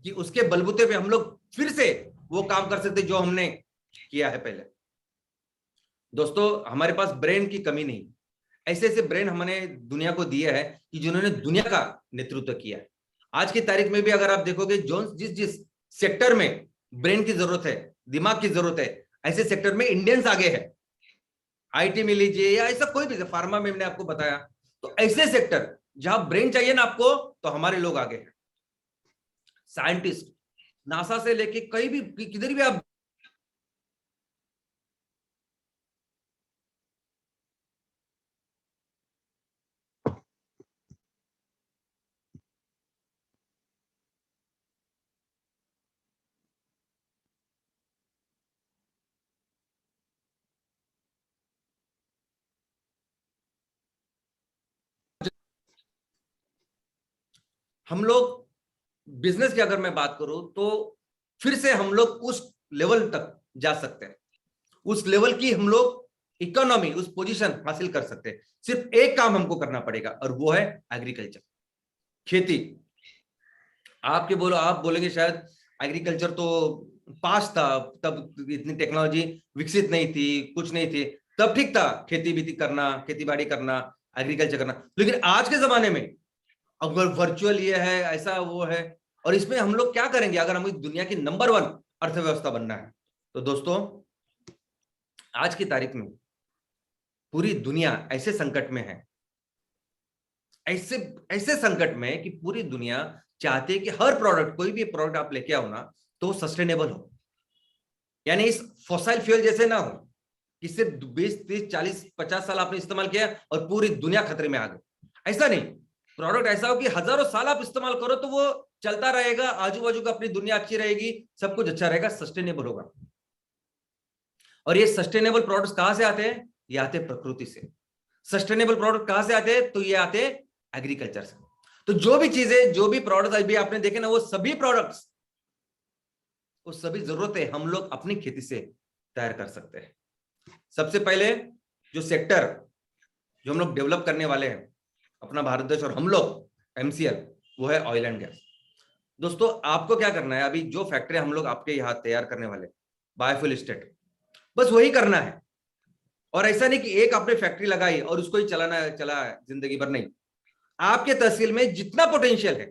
कि उसके बलबूते पे हम लोग फिर से वो काम कर सकते जो हमने किया है पहले। दोस्तों, हमारे पास ब्रेन की कमी नहीं, ऐसे ऐसे ब्रेन हमने दुनिया को दिया है कि जिन्होंने दुनिया का नेतृत्व किया है। आज की तारीख में भी अगर आप देखोगे, जो जिस जिस सेक्टर में ब्रेन की जरूरत है, दिमाग की जरूरत है, ऐसे सेक्टर में इंडियंस आगे है। आईटी में लीजिए या ऐसा कोई भी, फार्मा में मैंने आपको बताया, तो ऐसे सेक्टर जहां ब्रेन चाहिए ना आपको, तो हमारे लोग आगे हैं। साइंटिस्ट, नासा से लेके कहीं भी किधर भी आप हम लोग बिजनेस की अगर मैं बात करूं तो फिर से हम लोग उस लेवल तक जा सकते हैं, उस लेवल की हम लोग इकोनॉमी, उस पोजीशन हासिल कर सकते हैं। सिर्फ एक काम हमको करना पड़ेगा और वो है एग्रीकल्चर, खेती। आप बोलेंगे शायद एग्रीकल्चर तो पास था, तब इतनी टेक्नोलॉजी विकसित नहीं थी, कुछ नहीं थी, तब ठीक था खेती बीती करना, खेती बाड़ी करना, एग्रीकल्चर करना। लेकिन आज के जमाने में अगर वर्चुअल ये है, ऐसा वो है, और इसमें हम लोग क्या करेंगे अगर हमें दुनिया की नंबर 1 अर्थव्यवस्था बनना है? तो दोस्तों, आज की तारीख में पूरी दुनिया ऐसे संकट में है, ऐसे ऐसे संकट में कि पूरी दुनिया चाहती है कि हर प्रोडक्ट, कोई भी प्रोडक्ट आप लेके आओ ना, तो सस्टेनेबल हो, यानी इस फॉसिल फ्यूल जैसे ना हो कि सिर्फ 20 30 40 50 साल आपने इस्तेमाल किया और पूरी दुनिया खतरे में आ गई। ऐसा नहीं, प्रोडक्ट ऐसा हो कि हजारों साल आप इस्तेमाल करो तो वो चलता रहेगा, आजू बाजू का अपनी दुनिया अच्छी रहेगी, सब कुछ अच्छा रहेगा, सस्टेनेबल होगा। और ये सस्टेनेबल प्रोडक्ट्स कहां से आते हैं? ये आते हैं प्रकृति से। सस्टेनेबल प्रोडक्ट कहां से आते हैं? तो ये आते हैं एग्रीकल्चर से। तो जो भी चीजें, जो भी प्रोडक्ट्स अभी आपने देखे ना, वो सभी प्रोडक्ट्स, वो सभी जरूरतें हम लोग अपनी खेती से तैयार कर सकते हैं। सबसे पहले जो सेक्टर जो हम लोग डेवलप करने वाले हैं, अपना भारत देश और हम लोग एमसीएल, वो है ऑयल एंड गैस। दोस्तों, आपको क्या करना है, अभी जो फैक्ट्री हम लोग आपके यहाँ तैयार करने वाले, बायोफ्यूल स्टेट, बस वही करना है। और ऐसा नहीं कि एक आपने फैक्ट्री लगाई और उसको ही चला जिंदगी भर, नहीं। आपके तहसील में जितना पोटेंशियल है,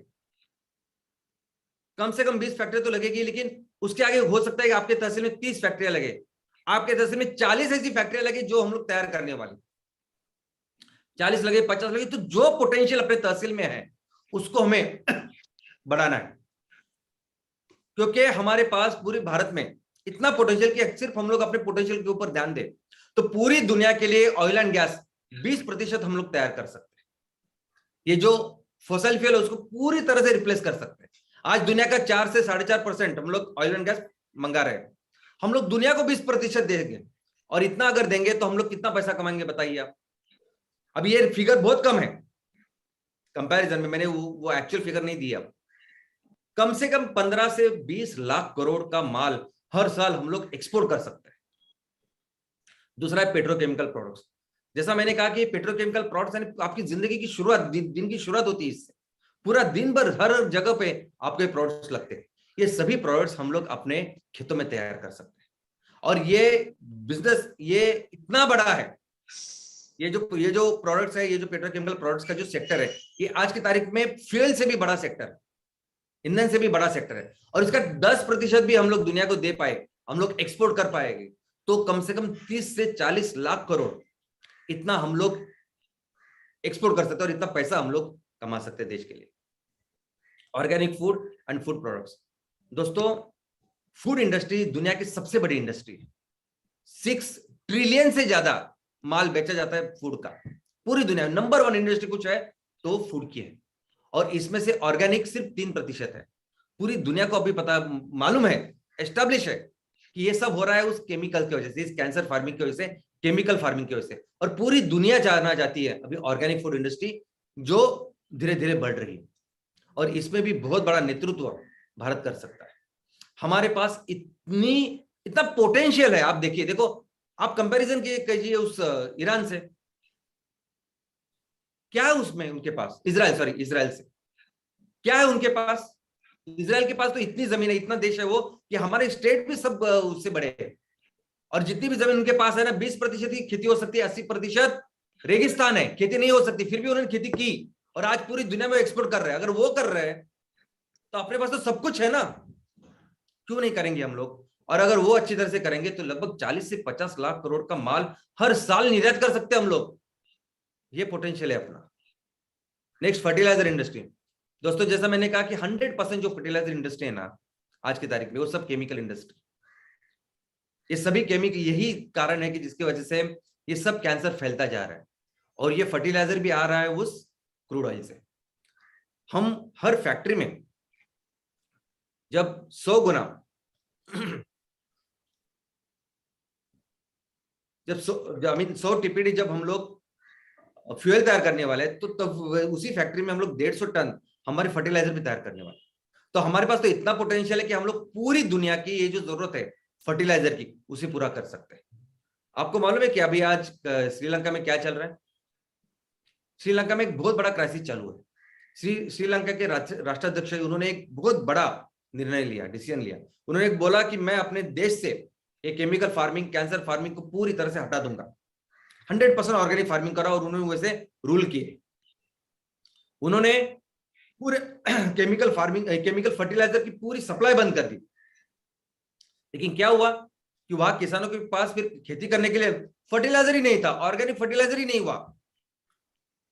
कम से कम 20 फैक्ट्री तो लगेगी, लेकिन उसके आगे हो सकता है कि आपके तहसील में 30 फैक्ट्रियां लगे, आपके तहसील में 40 ऐसी फैक्ट्रियां लगे जो हम लोग तैयार करने वाले, 40 लगे, 50 लगे। तो जो पोटेंशियल अपने तहसील में है उसको हमें बढ़ाना है, क्योंकि हमारे पास पूरे भारत में इतना पोटेंशियल कि सिर्फ हम लोग अपने पोटेंशियल के ऊपर ध्यान दें तो पूरी दुनिया के लिए ऑयल एंड गैस 20% हम लोग तैयार कर सकते हैं। ये जो फॉसिल फ्यूल है उसको पूरी तरह से रिप्लेस कर सकते हैं। आज दुनिया का 4 से 4.5% हम लोग ऑयल एंड गैस मंगा रहे हैं, हम लोग दुनिया को 20% देंगे, और इतना अगर देंगे तो हम लोग कितना पैसा कमाएंगे बताइए आप। अब ये फिगर बहुत कम है कंपैरिजन में, मैंने वो एक्चुअल फिगर नहीं दिया। कम से कम 15 से 20 लाख करोड़ का माल हर साल हम लोग एक्सपोर्ट कर सकते हैं। दूसरा है पेट्रोकेमिकल प्रोडक्ट्स। जैसा मैंने कहा कि पेट्रोकेमिकल प्रोडक्ट्स यानी आपकी जिंदगी की शुरुआत, दिन की शुरुआत होती है इससे, पूरा दिन भर हर जगह पे आपके प्रोडक्ट्स लगते हैं। ये सभी प्रोडक्ट्स हम लोग अपने खेतों में तैयार कर सकते हैं, और ये बिजनेस ये इतना बड़ा है। ये जो प्रोडक्ट्स है, ये जो पेट्रोकेमिकल प्रोडक्ट्स का जो सेक्टर है, ये आज की तारीख में फ्यूल से भी बड़ा सेक्टर है, ईंधन से भी बड़ा सेक्टर है। और इसका 10% भी हम लोग दुनिया को दे पाए, हम लोग एक्सपोर्ट कर पाएंगे, तो कम से कम 30 से 40 लाख करोड़ इतना हम लोग एक्सपोर्ट कर सकते हैं, और इतना पैसा हम लोग कमा सकते हैं देश के लिए। Organic food and food products. दोस्तों, फूड इंडस्ट्री दुनिया की सबसे बड़ी इंडस्ट्री है। 6 ट्रिलियन से ज्यादा माल बेचा जाता है फूड का, पूरी दुनिया में नंबर 1 इंडस्ट्री कुछ है तो फूड की है, और इसमें से ऑर्गेनिक सिर्फ 3% है। पूरी दुनिया को अभी पता मालूम है, एस्टेब्लिश है कि ये सब हो रहा है उस केमिकल की वजह से, इस कैंसर फार्मिंग की वजह से, केमिकल फार्मिंग की वजह से। और पूरी दुनिया जानना चाहती है अभी ऑर्गेनिक फूड इंडस्ट्री, जो धीरे धीरे बढ़ रही है। और इसमें भी बहुत बड़ा नेतृत्व भारत कर सकता है। हमारे पास इतना पोटेंशियल है। आप देखिए, देखो, आप कंपैरिजन कीजिए उस ईरान से, क्या है उसमें उनके पास, इजराइल से क्या है उनके पास। इजराइल के पास तो इतनी जमीन है, इतना देश है वो, कि हमारे स्टेट भी सब उससे बड़े हैं। और जितनी भी जमीन उनके पास है ना, 20% ही खेती हो सकती है, 80% रेगिस्तान है, खेती नहीं हो सकती। फिर भी उन्होंने खेती की और आज पूरी दुनिया में एक्सपोर्ट कर रहे हैं। अगर वो कर रहे हैं तो अपने पास तो सब कुछ है ना, क्यों नहीं करेंगे हम लोग। और अगर वो अच्छी तरह से करेंगे तो लगभग 40 से 50 लाख करोड़ का माल हर साल निर्यात कर सकते हैं हम लोग। ये पोटेंशियल है अपना। Next, fertiliser industry. दोस्तों, जैसा मैंने कहा कि 100% जो फर्टिलाइजर इंडस्ट्री है ना आज की तारीख में, वो सब केमिकल इंडस्ट्री। ये सभी केमिकल, यही कारण है कि जिसकी वजह से ये सब कैंसर फैलता जा रहा है। और ये फर्टिलाइजर भी आ रहा है उस क्रूड ऑयल से। हम हर फैक्ट्री में जब 100 गुना जब 100 टीपीडी जब हम लोग फ्यूल तैयार करने वाले हैं, तो तब उसी फैक्ट्री में हम लोग 150 टन हमारे फर्टिलाइजर भी तैयार करने वाले। तो हमारे पास तो इतना पोटेंशियल है कि हम लोग पूरी दुनिया की ये जो जरूरत है फर्टिलाइजर की, उसे पूरा कर सकते हैं। आपको मालूम है कि अभी आज श्रीलंका में क्या चल रहा है? श्रीलंका में एक बहुत बड़ा क्राइसिस चालू है। श्रीलंका के राष्ट्राध्यक्ष, उन्होंने एक बहुत बड़ा निर्णय लिया, डिसीजन लिया। उन्होंने बोला कि मैं अपने देश से ये केमिकल फार्मिंग, कैंसर फार्मिंग को पूरी तरह से हटा दूंगा, 100% ऑर्गेनिक फार्मिंग करा। और उन्होंने वैसे रूल किए। उन्होंने पूरे केमिकल फार्मिंग, केमिकल फर्टिलाइजर की पूरी सप्लाई बंद कर दी। लेकिन क्या हुआ कि वहां किसानों के पास फिर खेती करने के लिए फर्टिलाइजर ही नहीं था, ऑर्गेनिक फर्टिलाइजर ही नहीं हुआ।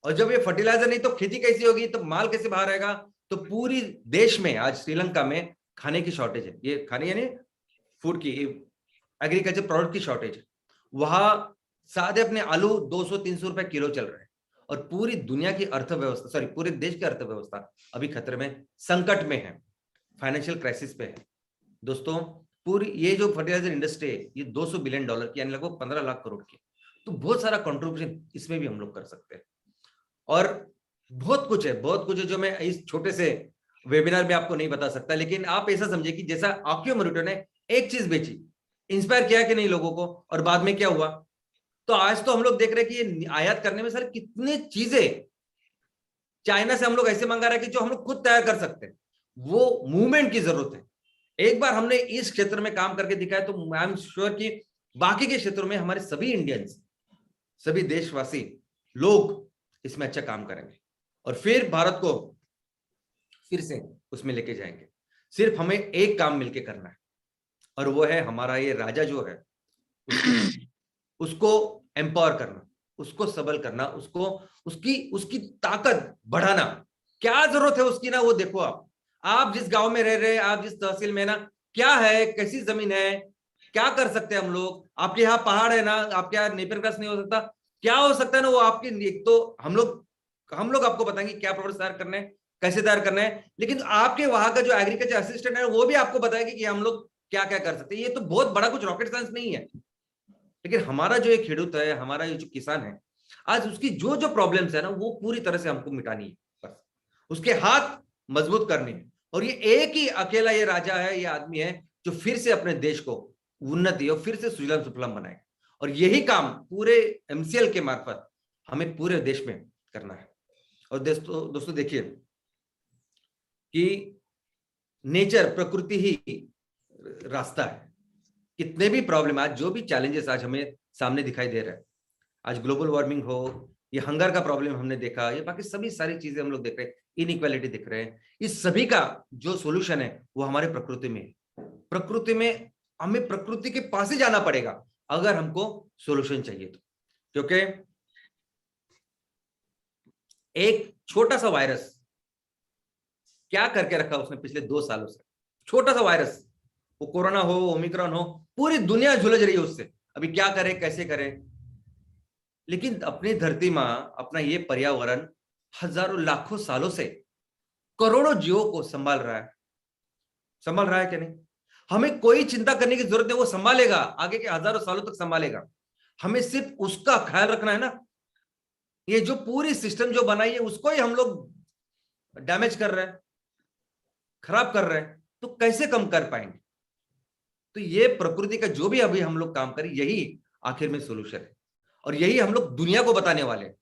और जब ये फर्टिलाइजर नहीं तो खेती कैसी होगी, तो माल कैसे बाहर आएगा। तो पूरी देश में आज श्रीलंका में खाने की शॉर्टेज है। ये खाने यानी फूड की, एग्रीकल्चर प्रोडक्ट की शॉर्टेज है। वहां सादे अपने आलू 200-300 रुपए किलो चल रहे हैं। और पूरी दुनिया की अर्थव्यवस्था, सॉरी पूरे देश की अर्थव्यवस्था अभी खतरे में, संकट में है, फाइनेंशियल क्राइसिस पे है। दोस्तों, पूरी ये जो फर्टिलाइजर इंडस्ट्री है, ये $200 बिलियन की, यानी लगभग 15 लाख करोड़ की। तो बहुत सारा कंट्रीब्यूशन इसमें भी हम लोग कर सकते हैं। और बहुत कुछ है, बहुत कुछ है जो मैं इस छोटे से वेबिनार में आपको नहीं बता सकता। लेकिन आप ऐसा समझिए कि जैसा आकियो मोरिटा ने एक चीज बेची, इंस्पायर किया कि नहीं लोगों को, और बाद में क्या हुआ। तो आज तो हम लोग देख रहे हैं कि ये आयात करने में सर कितने चीजें चाइना से हम लोग ऐसे मंगा रहे हैं कि जो हम लोग खुद तैयार कर सकते हैं। वो मूवमेंट की जरूरत है। एक बार हमने इस क्षेत्र में काम करके दिखाया तो आई एम श्योर कि बाकी के क्षेत्रों में हमारे सभी इंडियंस, सभी देशवासी लोग इसमें अच्छा काम करेंगे और फिर भारत को फिर से उसमें लेके जाएंगे। सिर्फ हमें एक काम मिलके करना है, और वो है हमारा ये राजा जो है उसको एम्पावर करना, उसको सबल करना, उसको उसकी ताकत बढ़ाना। क्या जरूरत है उसकी ना, वो देखो। आप जिस गांव में रह रहे हैं, आप जिस तहसील में ना, क्या है, कैसी जमीन है, क्या कर सकते हैं हम लोग। आपके यहाँ पहाड़ है ना, आपके यहाँ नेपियर ग्रास नहीं हो सकता, क्या हो सकता है ना, वो आपकी एक तो हम लोग आपको बताएंगे क्या प्रोडक्ट तैयार करने हैं, कैसे तैयार करना है। लेकिन आपके वहां का जो एग्रीकल्चर असिस्टेंट है वो भी आपको बताएगी कि हम लोग क्या क्या कर सकते हैं। ये तो बहुत बड़ा कुछ रॉकेट साइंस नहीं है। लेकिन हमारा जो एक खेडूत है, हमारा ये जो किसान है, आज उसकी जो जो प्रॉब्लम्स है ना, वो पूरी तरह से हमको मिटानी है। बस उसके हाथ मजबूत करने हैं। और ये एक ही अकेला ये राजा है, ये आदमी है जो फिर से अपने देश को उन्नति और फिर से सुजलाम सुफलाम बनाएगा। और यही काम पूरे एमसीएल के मार्फत हमें पूरे देश में करना है। और दोस्तों देखिए कि नेचर, प्रकृति ही रास्ता है। कितने भी प्रॉब्लम, आज जो भी चैलेंजेस आज हमें सामने दिखाई दे रहा है, आज ग्लोबल वार्मिंग हो, ये हंगर का प्रॉब्लम हमने देखा, ये बाकी सभी सारी चीजें हम लोग देख रहे हैं, इनइक्वालिटी दिख रहे हैं, इस सभी का जो सोल्यूशन है वो हमारे प्रकृति में है। प्रकृति में हमें प्रकृति के पास ही जाना पड़ेगा अगर हमको सोल्यूशन चाहिए तो। क्योंकि एक छोटा सा वायरस क्या करके रखा उसने पिछले 2 सालों से, छोटा सा वायरस, वो कोरोना हो, ओमिक्रॉन हो, पूरी दुनिया झुलझ रही है उससे। अभी क्या करें, कैसे करें। लेकिन अपनी धरती मां, अपना ये पर्यावरण हजारों लाखों सालों से करोड़ों जीवों को संभाल रहा है कि नहीं। हमें कोई चिंता करने की जरूरत नहीं, वो संभालेगा, आगे के हजारों सालों तक संभालेगा। हमें सिर्फ उसका ख्याल रखना है ना। ये जो पूरी सिस्टम जो बनाई है उसको ही हम लोग डैमेज कर रहे हैं, खराब कर रहे हैं। तो कैसे कम कर पाएंगे? तो ये प्रकृति का जो भी अभी हम लोग काम करें, यही आखिर में सोल्यूशन है, और यही हम लोग दुनिया को बताने वाले हैं।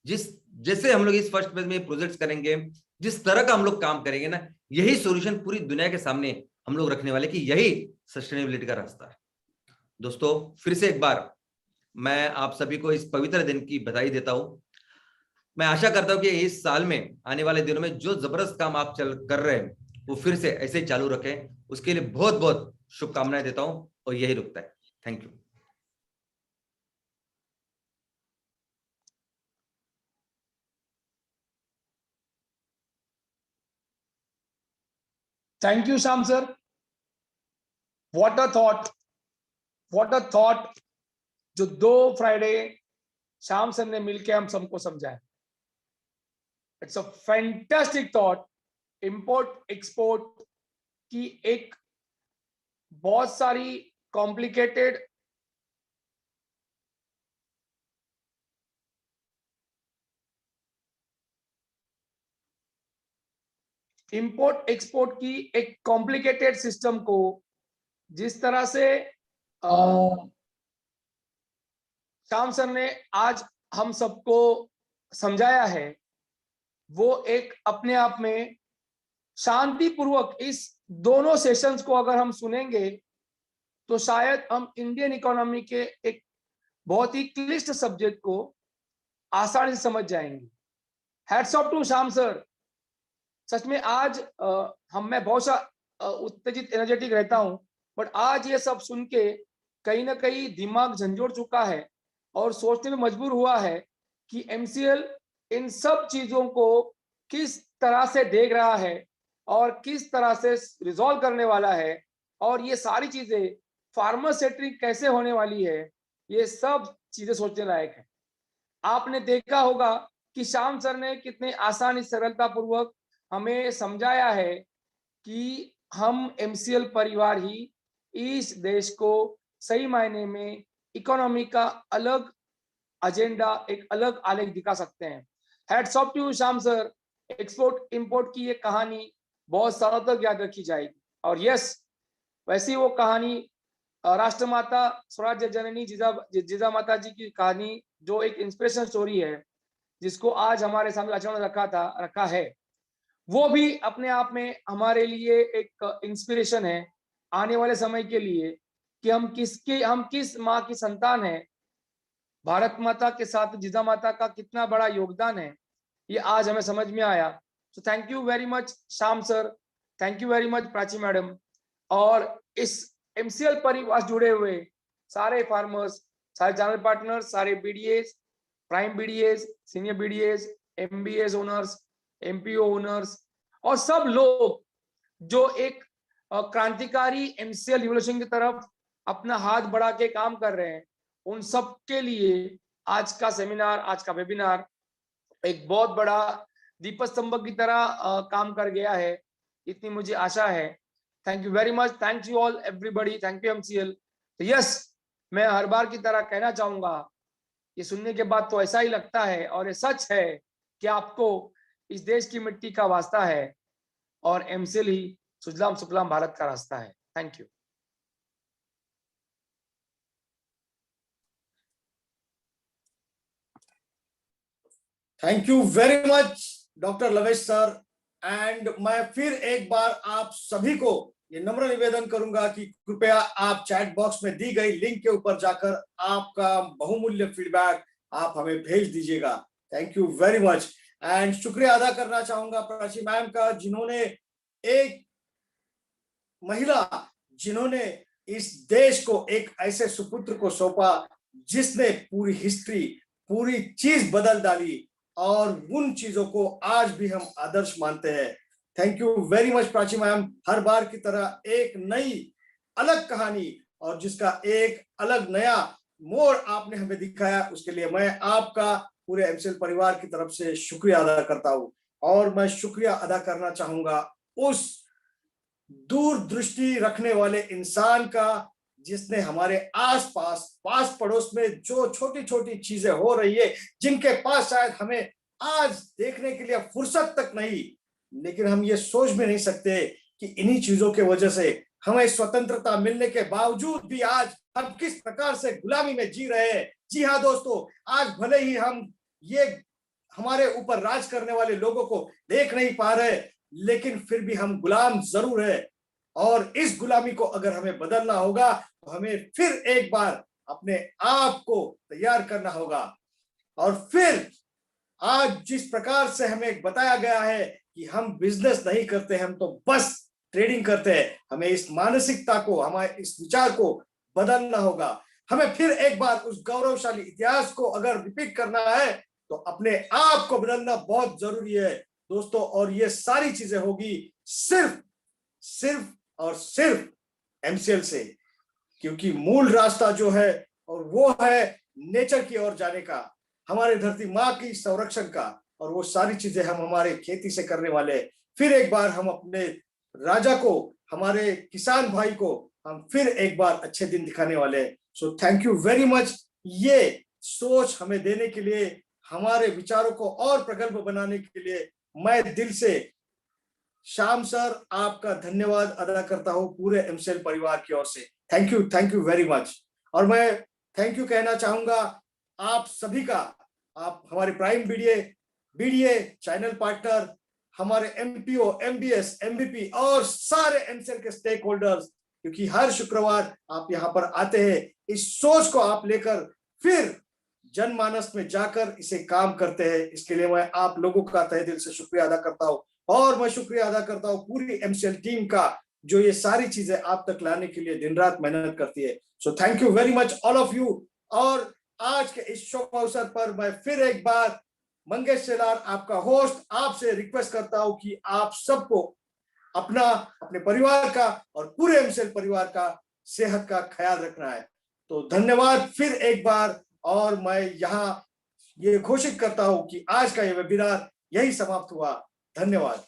जैसे हम लोग इस फर्स्ट फेज में प्रोजेक्ट्स करेंगे, जिस तरह का हम लोग काम करेंगे ना, यही सॉल्यूशन पूरी दुनिया के सामने हम लोग रखने वाले कि यही सस्टेनेबिलिटी का रास्ता है। दोस्तों, फिर से एक बार मैं आप सभी को इस पवित्र दिन की बधाई देता हूं। मैं आशा करता हूं कि इस साल में, आने वाले दिनों में जो जबरदस्त काम आप कर रहे हैं, वो फिर से ऐसे ही चालू रखें। उसके लिए बहुत बहुत शुभकामनाएं देता हूं, और यही रुकता है। Thank you. Thank you Shyam sir, what a thought, what a thought. जो 2 फ्राइडे श्याम सर ने मिलकर हम सबको समझाया, it's a fantastic thought. Import export की एक बहुत सारी कॉम्प्लिकेटेड इंपोर्ट एक्सपोर्ट की एक कॉम्प्लिकेटेड सिस्टम को जिस तरह से श्याम सर ने आज हम सबको समझाया है, वो एक अपने आप में शांतिपूर्वक इस दोनों सेशंस को अगर हम सुनेंगे तो शायद हम इंडियन इकोनॉमी के एक बहुत ही क्लिष्ट सब्जेक्ट को आसानी से समझ जाएंगे। Hats off to Shyam sir. सच में आज मैं बहुत सा उत्तेजित एनर्जेटिक रहता हूं, बट आज ये सब सुन के कहीं ना कहीं दिमाग झंझोड़ चुका है और सोचने में मजबूर हुआ है कि एमसीएल इन सब चीजों को किस तरह से देख रहा है और किस तरह से रिजॉल्व करने वाला है, और ये सारी चीजें फार्मास्यूटिक कैसे होने वाली है, ये सब चीजें सोचने लायक है। आपने देखा होगा कि श्याम सर ने कितने आसानी सरलता पूर्वक हमें समझाया है कि हम एमसीएल परिवार ही इस देश को सही मायने में इकोनॉमी का अलग एजेंडा, एक अलग आलेख दिखा सकते हैं। Hats off to Shyam sir. Export import की ये कहानी बहुत सालों तक याद रखी जाएगी, और यस, वैसी वो कहानी राष्ट्रमाता स्वराज्य जननी जिजा माता जी की कहानी, जो एक इंस्पिरेशन स्टोरी है, जिसको आज हमारे सामने अचानक रखा है, वो भी अपने आप में हमारे लिए एक इंस्पिरेशन है आने वाले समय के लिए कि हम किस माँ की संतान है। भारत माता के साथ जिजा माता का कितना बड़ा योगदान है, ये आज हमें समझ में आया। So thank you very much Shyam sir, thank you very much Prachi madam, और इस एमसीएल परिवार जुड़े हुए सारे फार्मर्स, सारे चैनल पार्टनर्स, सारे BDS, prime BDS, senior BDS, MBS owners, MPO owners, और सब लोग जो एक क्रांतिकारी एमसीएल रिवोल्यूशन की तरफ अपना हाथ बढ़ा के काम कर रहे हैं, उन सब के लिए आज का सेमिनार, आज का वेबिनार एक बहुत बड़ा दीपस्तंभ की तरह काम कर गया है, इतनी मुझे आशा है। Thank you very much, thank you all everybody, thank you MCL. Yes, मैं हर बार की तरह कहना चाहूंगा, ये सुनने के बाद तो ऐसा ही लगता है, और ये सच है कि आपको इस देश की मिट्टी का वास्ता है, और एमसीएल ही सुजलाम सुफलाम भारत का रास्ता है। Thank you. Thank you very much doctor लवेश sir. And मैं फिर एक बार आप सभी को ये नम्र निवेदन करूंगा कि कृपया आप चैट बॉक्स में दी गई लिंक के ऊपर जाकर आपका बहुमूल्य फीडबैक आप हमें भेज दीजिएगा। Thank you very much. And शुक्रिया अदा करना चाहूंगा प्राची मैम का, जिन्होंने एक महिला जिन्होंने इस देश को एक ऐसे सुपुत्र को सौंपा जिसने पूरी हिस्ट्री, पूरी चीज बदल डाली, और उन चीजों को आज भी हम आदर्श मानते हैं। Thank you very much Prachi ma'am. हर बार की तरह एक नई अलग कहानी और जिसका एक अलग नया मोड़ आपने हमें दिखाया, उसके लिए मैं आपका पूरे एमसीएल परिवार की तरफ से शुक्रिया अदा करता हूं। और मैं शुक्रिया अदा करना चाहूंगा उस दूरदृष्टि रखने वाले इंसान का जिसने हमारे आसपास, पास पड़ोस में जो छोटी छोटी चीजें हो रही है, जिनके पास शायद हमें आज देखने के लिए फुर्सत तक नहीं, लेकिन हम ये सोच भी नहीं सकते कि इन्हीं चीजों के वजह से हमें स्वतंत्रता मिलने के बावजूद भी आज हम किस प्रकार से गुलामी में जी रहे हैं। जी हाँ दोस्तों, आज भले ही हम ये हमारे ऊपर राज करने वाले लोगों को देख नहीं पा रहे, लेकिन फिर भी हम गुलाम जरूर है। और इस गुलामी को अगर हमें बदलना होगा तो हमें फिर एक बार अपने आप को तैयार करना होगा। और फिर आज जिस प्रकार से हमें बताया गया है कि हम बिजनेस नहीं करते, हम तो बस ट्रेडिंग करते हैं, हमें इस मानसिकता को, हमारे इस विचार को बदलना होगा। हमें फिर एक बार उस गौरवशाली इतिहास को अगर रिपीट करना है तो अपने आप को बदलना बहुत जरूरी है दोस्तों। और ये सारी चीजें होगी सिर्फ और सिर्फ एमसीएल से, क्योंकि मूल रास्ता जो है और वो है नेचर की ओर जाने का, हमारे धरती माँ की संरक्षण का, और वो सारी चीजें हम हमारे खेती से करने वाले। फिर एक बार हम अपने राजा को, हमारे किसान भाई को हम फिर एक बार अच्छे दिन दिखाने वाले। So thank you very much, ये सोच हमें देने के लिए, हमारे विचारों को और प्रगल्भ बनाने के लिए मैं दिल से श्याम सर आपका धन्यवाद अदा करता हूं पूरे एमसीएल परिवार की ओर से। Thank you very much. और मैं थैंक यू कहना चाहूंगा आप सभी का, आप हमारे प्राइम बीडीए चैनल पार्टनर, हमारे एमपीओ, एमबीएस, एमबीपी और सारे एमसीएल के स्टेक होल्डर्स, क्योंकि हर शुक्रवार आप यहाँ पर आते हैं इस सोच को आप लेकर, फिर जनमानस में जाकर इसे काम करते हैं। इसके लिए मैं आप लोगों का तहे दिल से शुक्रिया अदा करता हूँ। और मैं शुक्रिया अदा करता हूँ पूरी एमसीएल टीम का, जो ये सारी चीजें आप तक लाने के लिए दिन रात मेहनत करती है। So thank you very much all of you. और आज के इस शुभ अवसर पर मैं फिर एक बार मंगेश सेलार, आपका होस्ट, आपसे रिक्वेस्ट करता हूं कि आप सबको अपना, अपने परिवार का और पूरे एमसीएल परिवार का सेहत का ख्याल रखना है। तो धन्यवाद फिर एक बार। और मैं यहाँ ये घोषित करता हूं कि आज का ये वेबिनार यही समाप्त हुआ। धन्यवाद।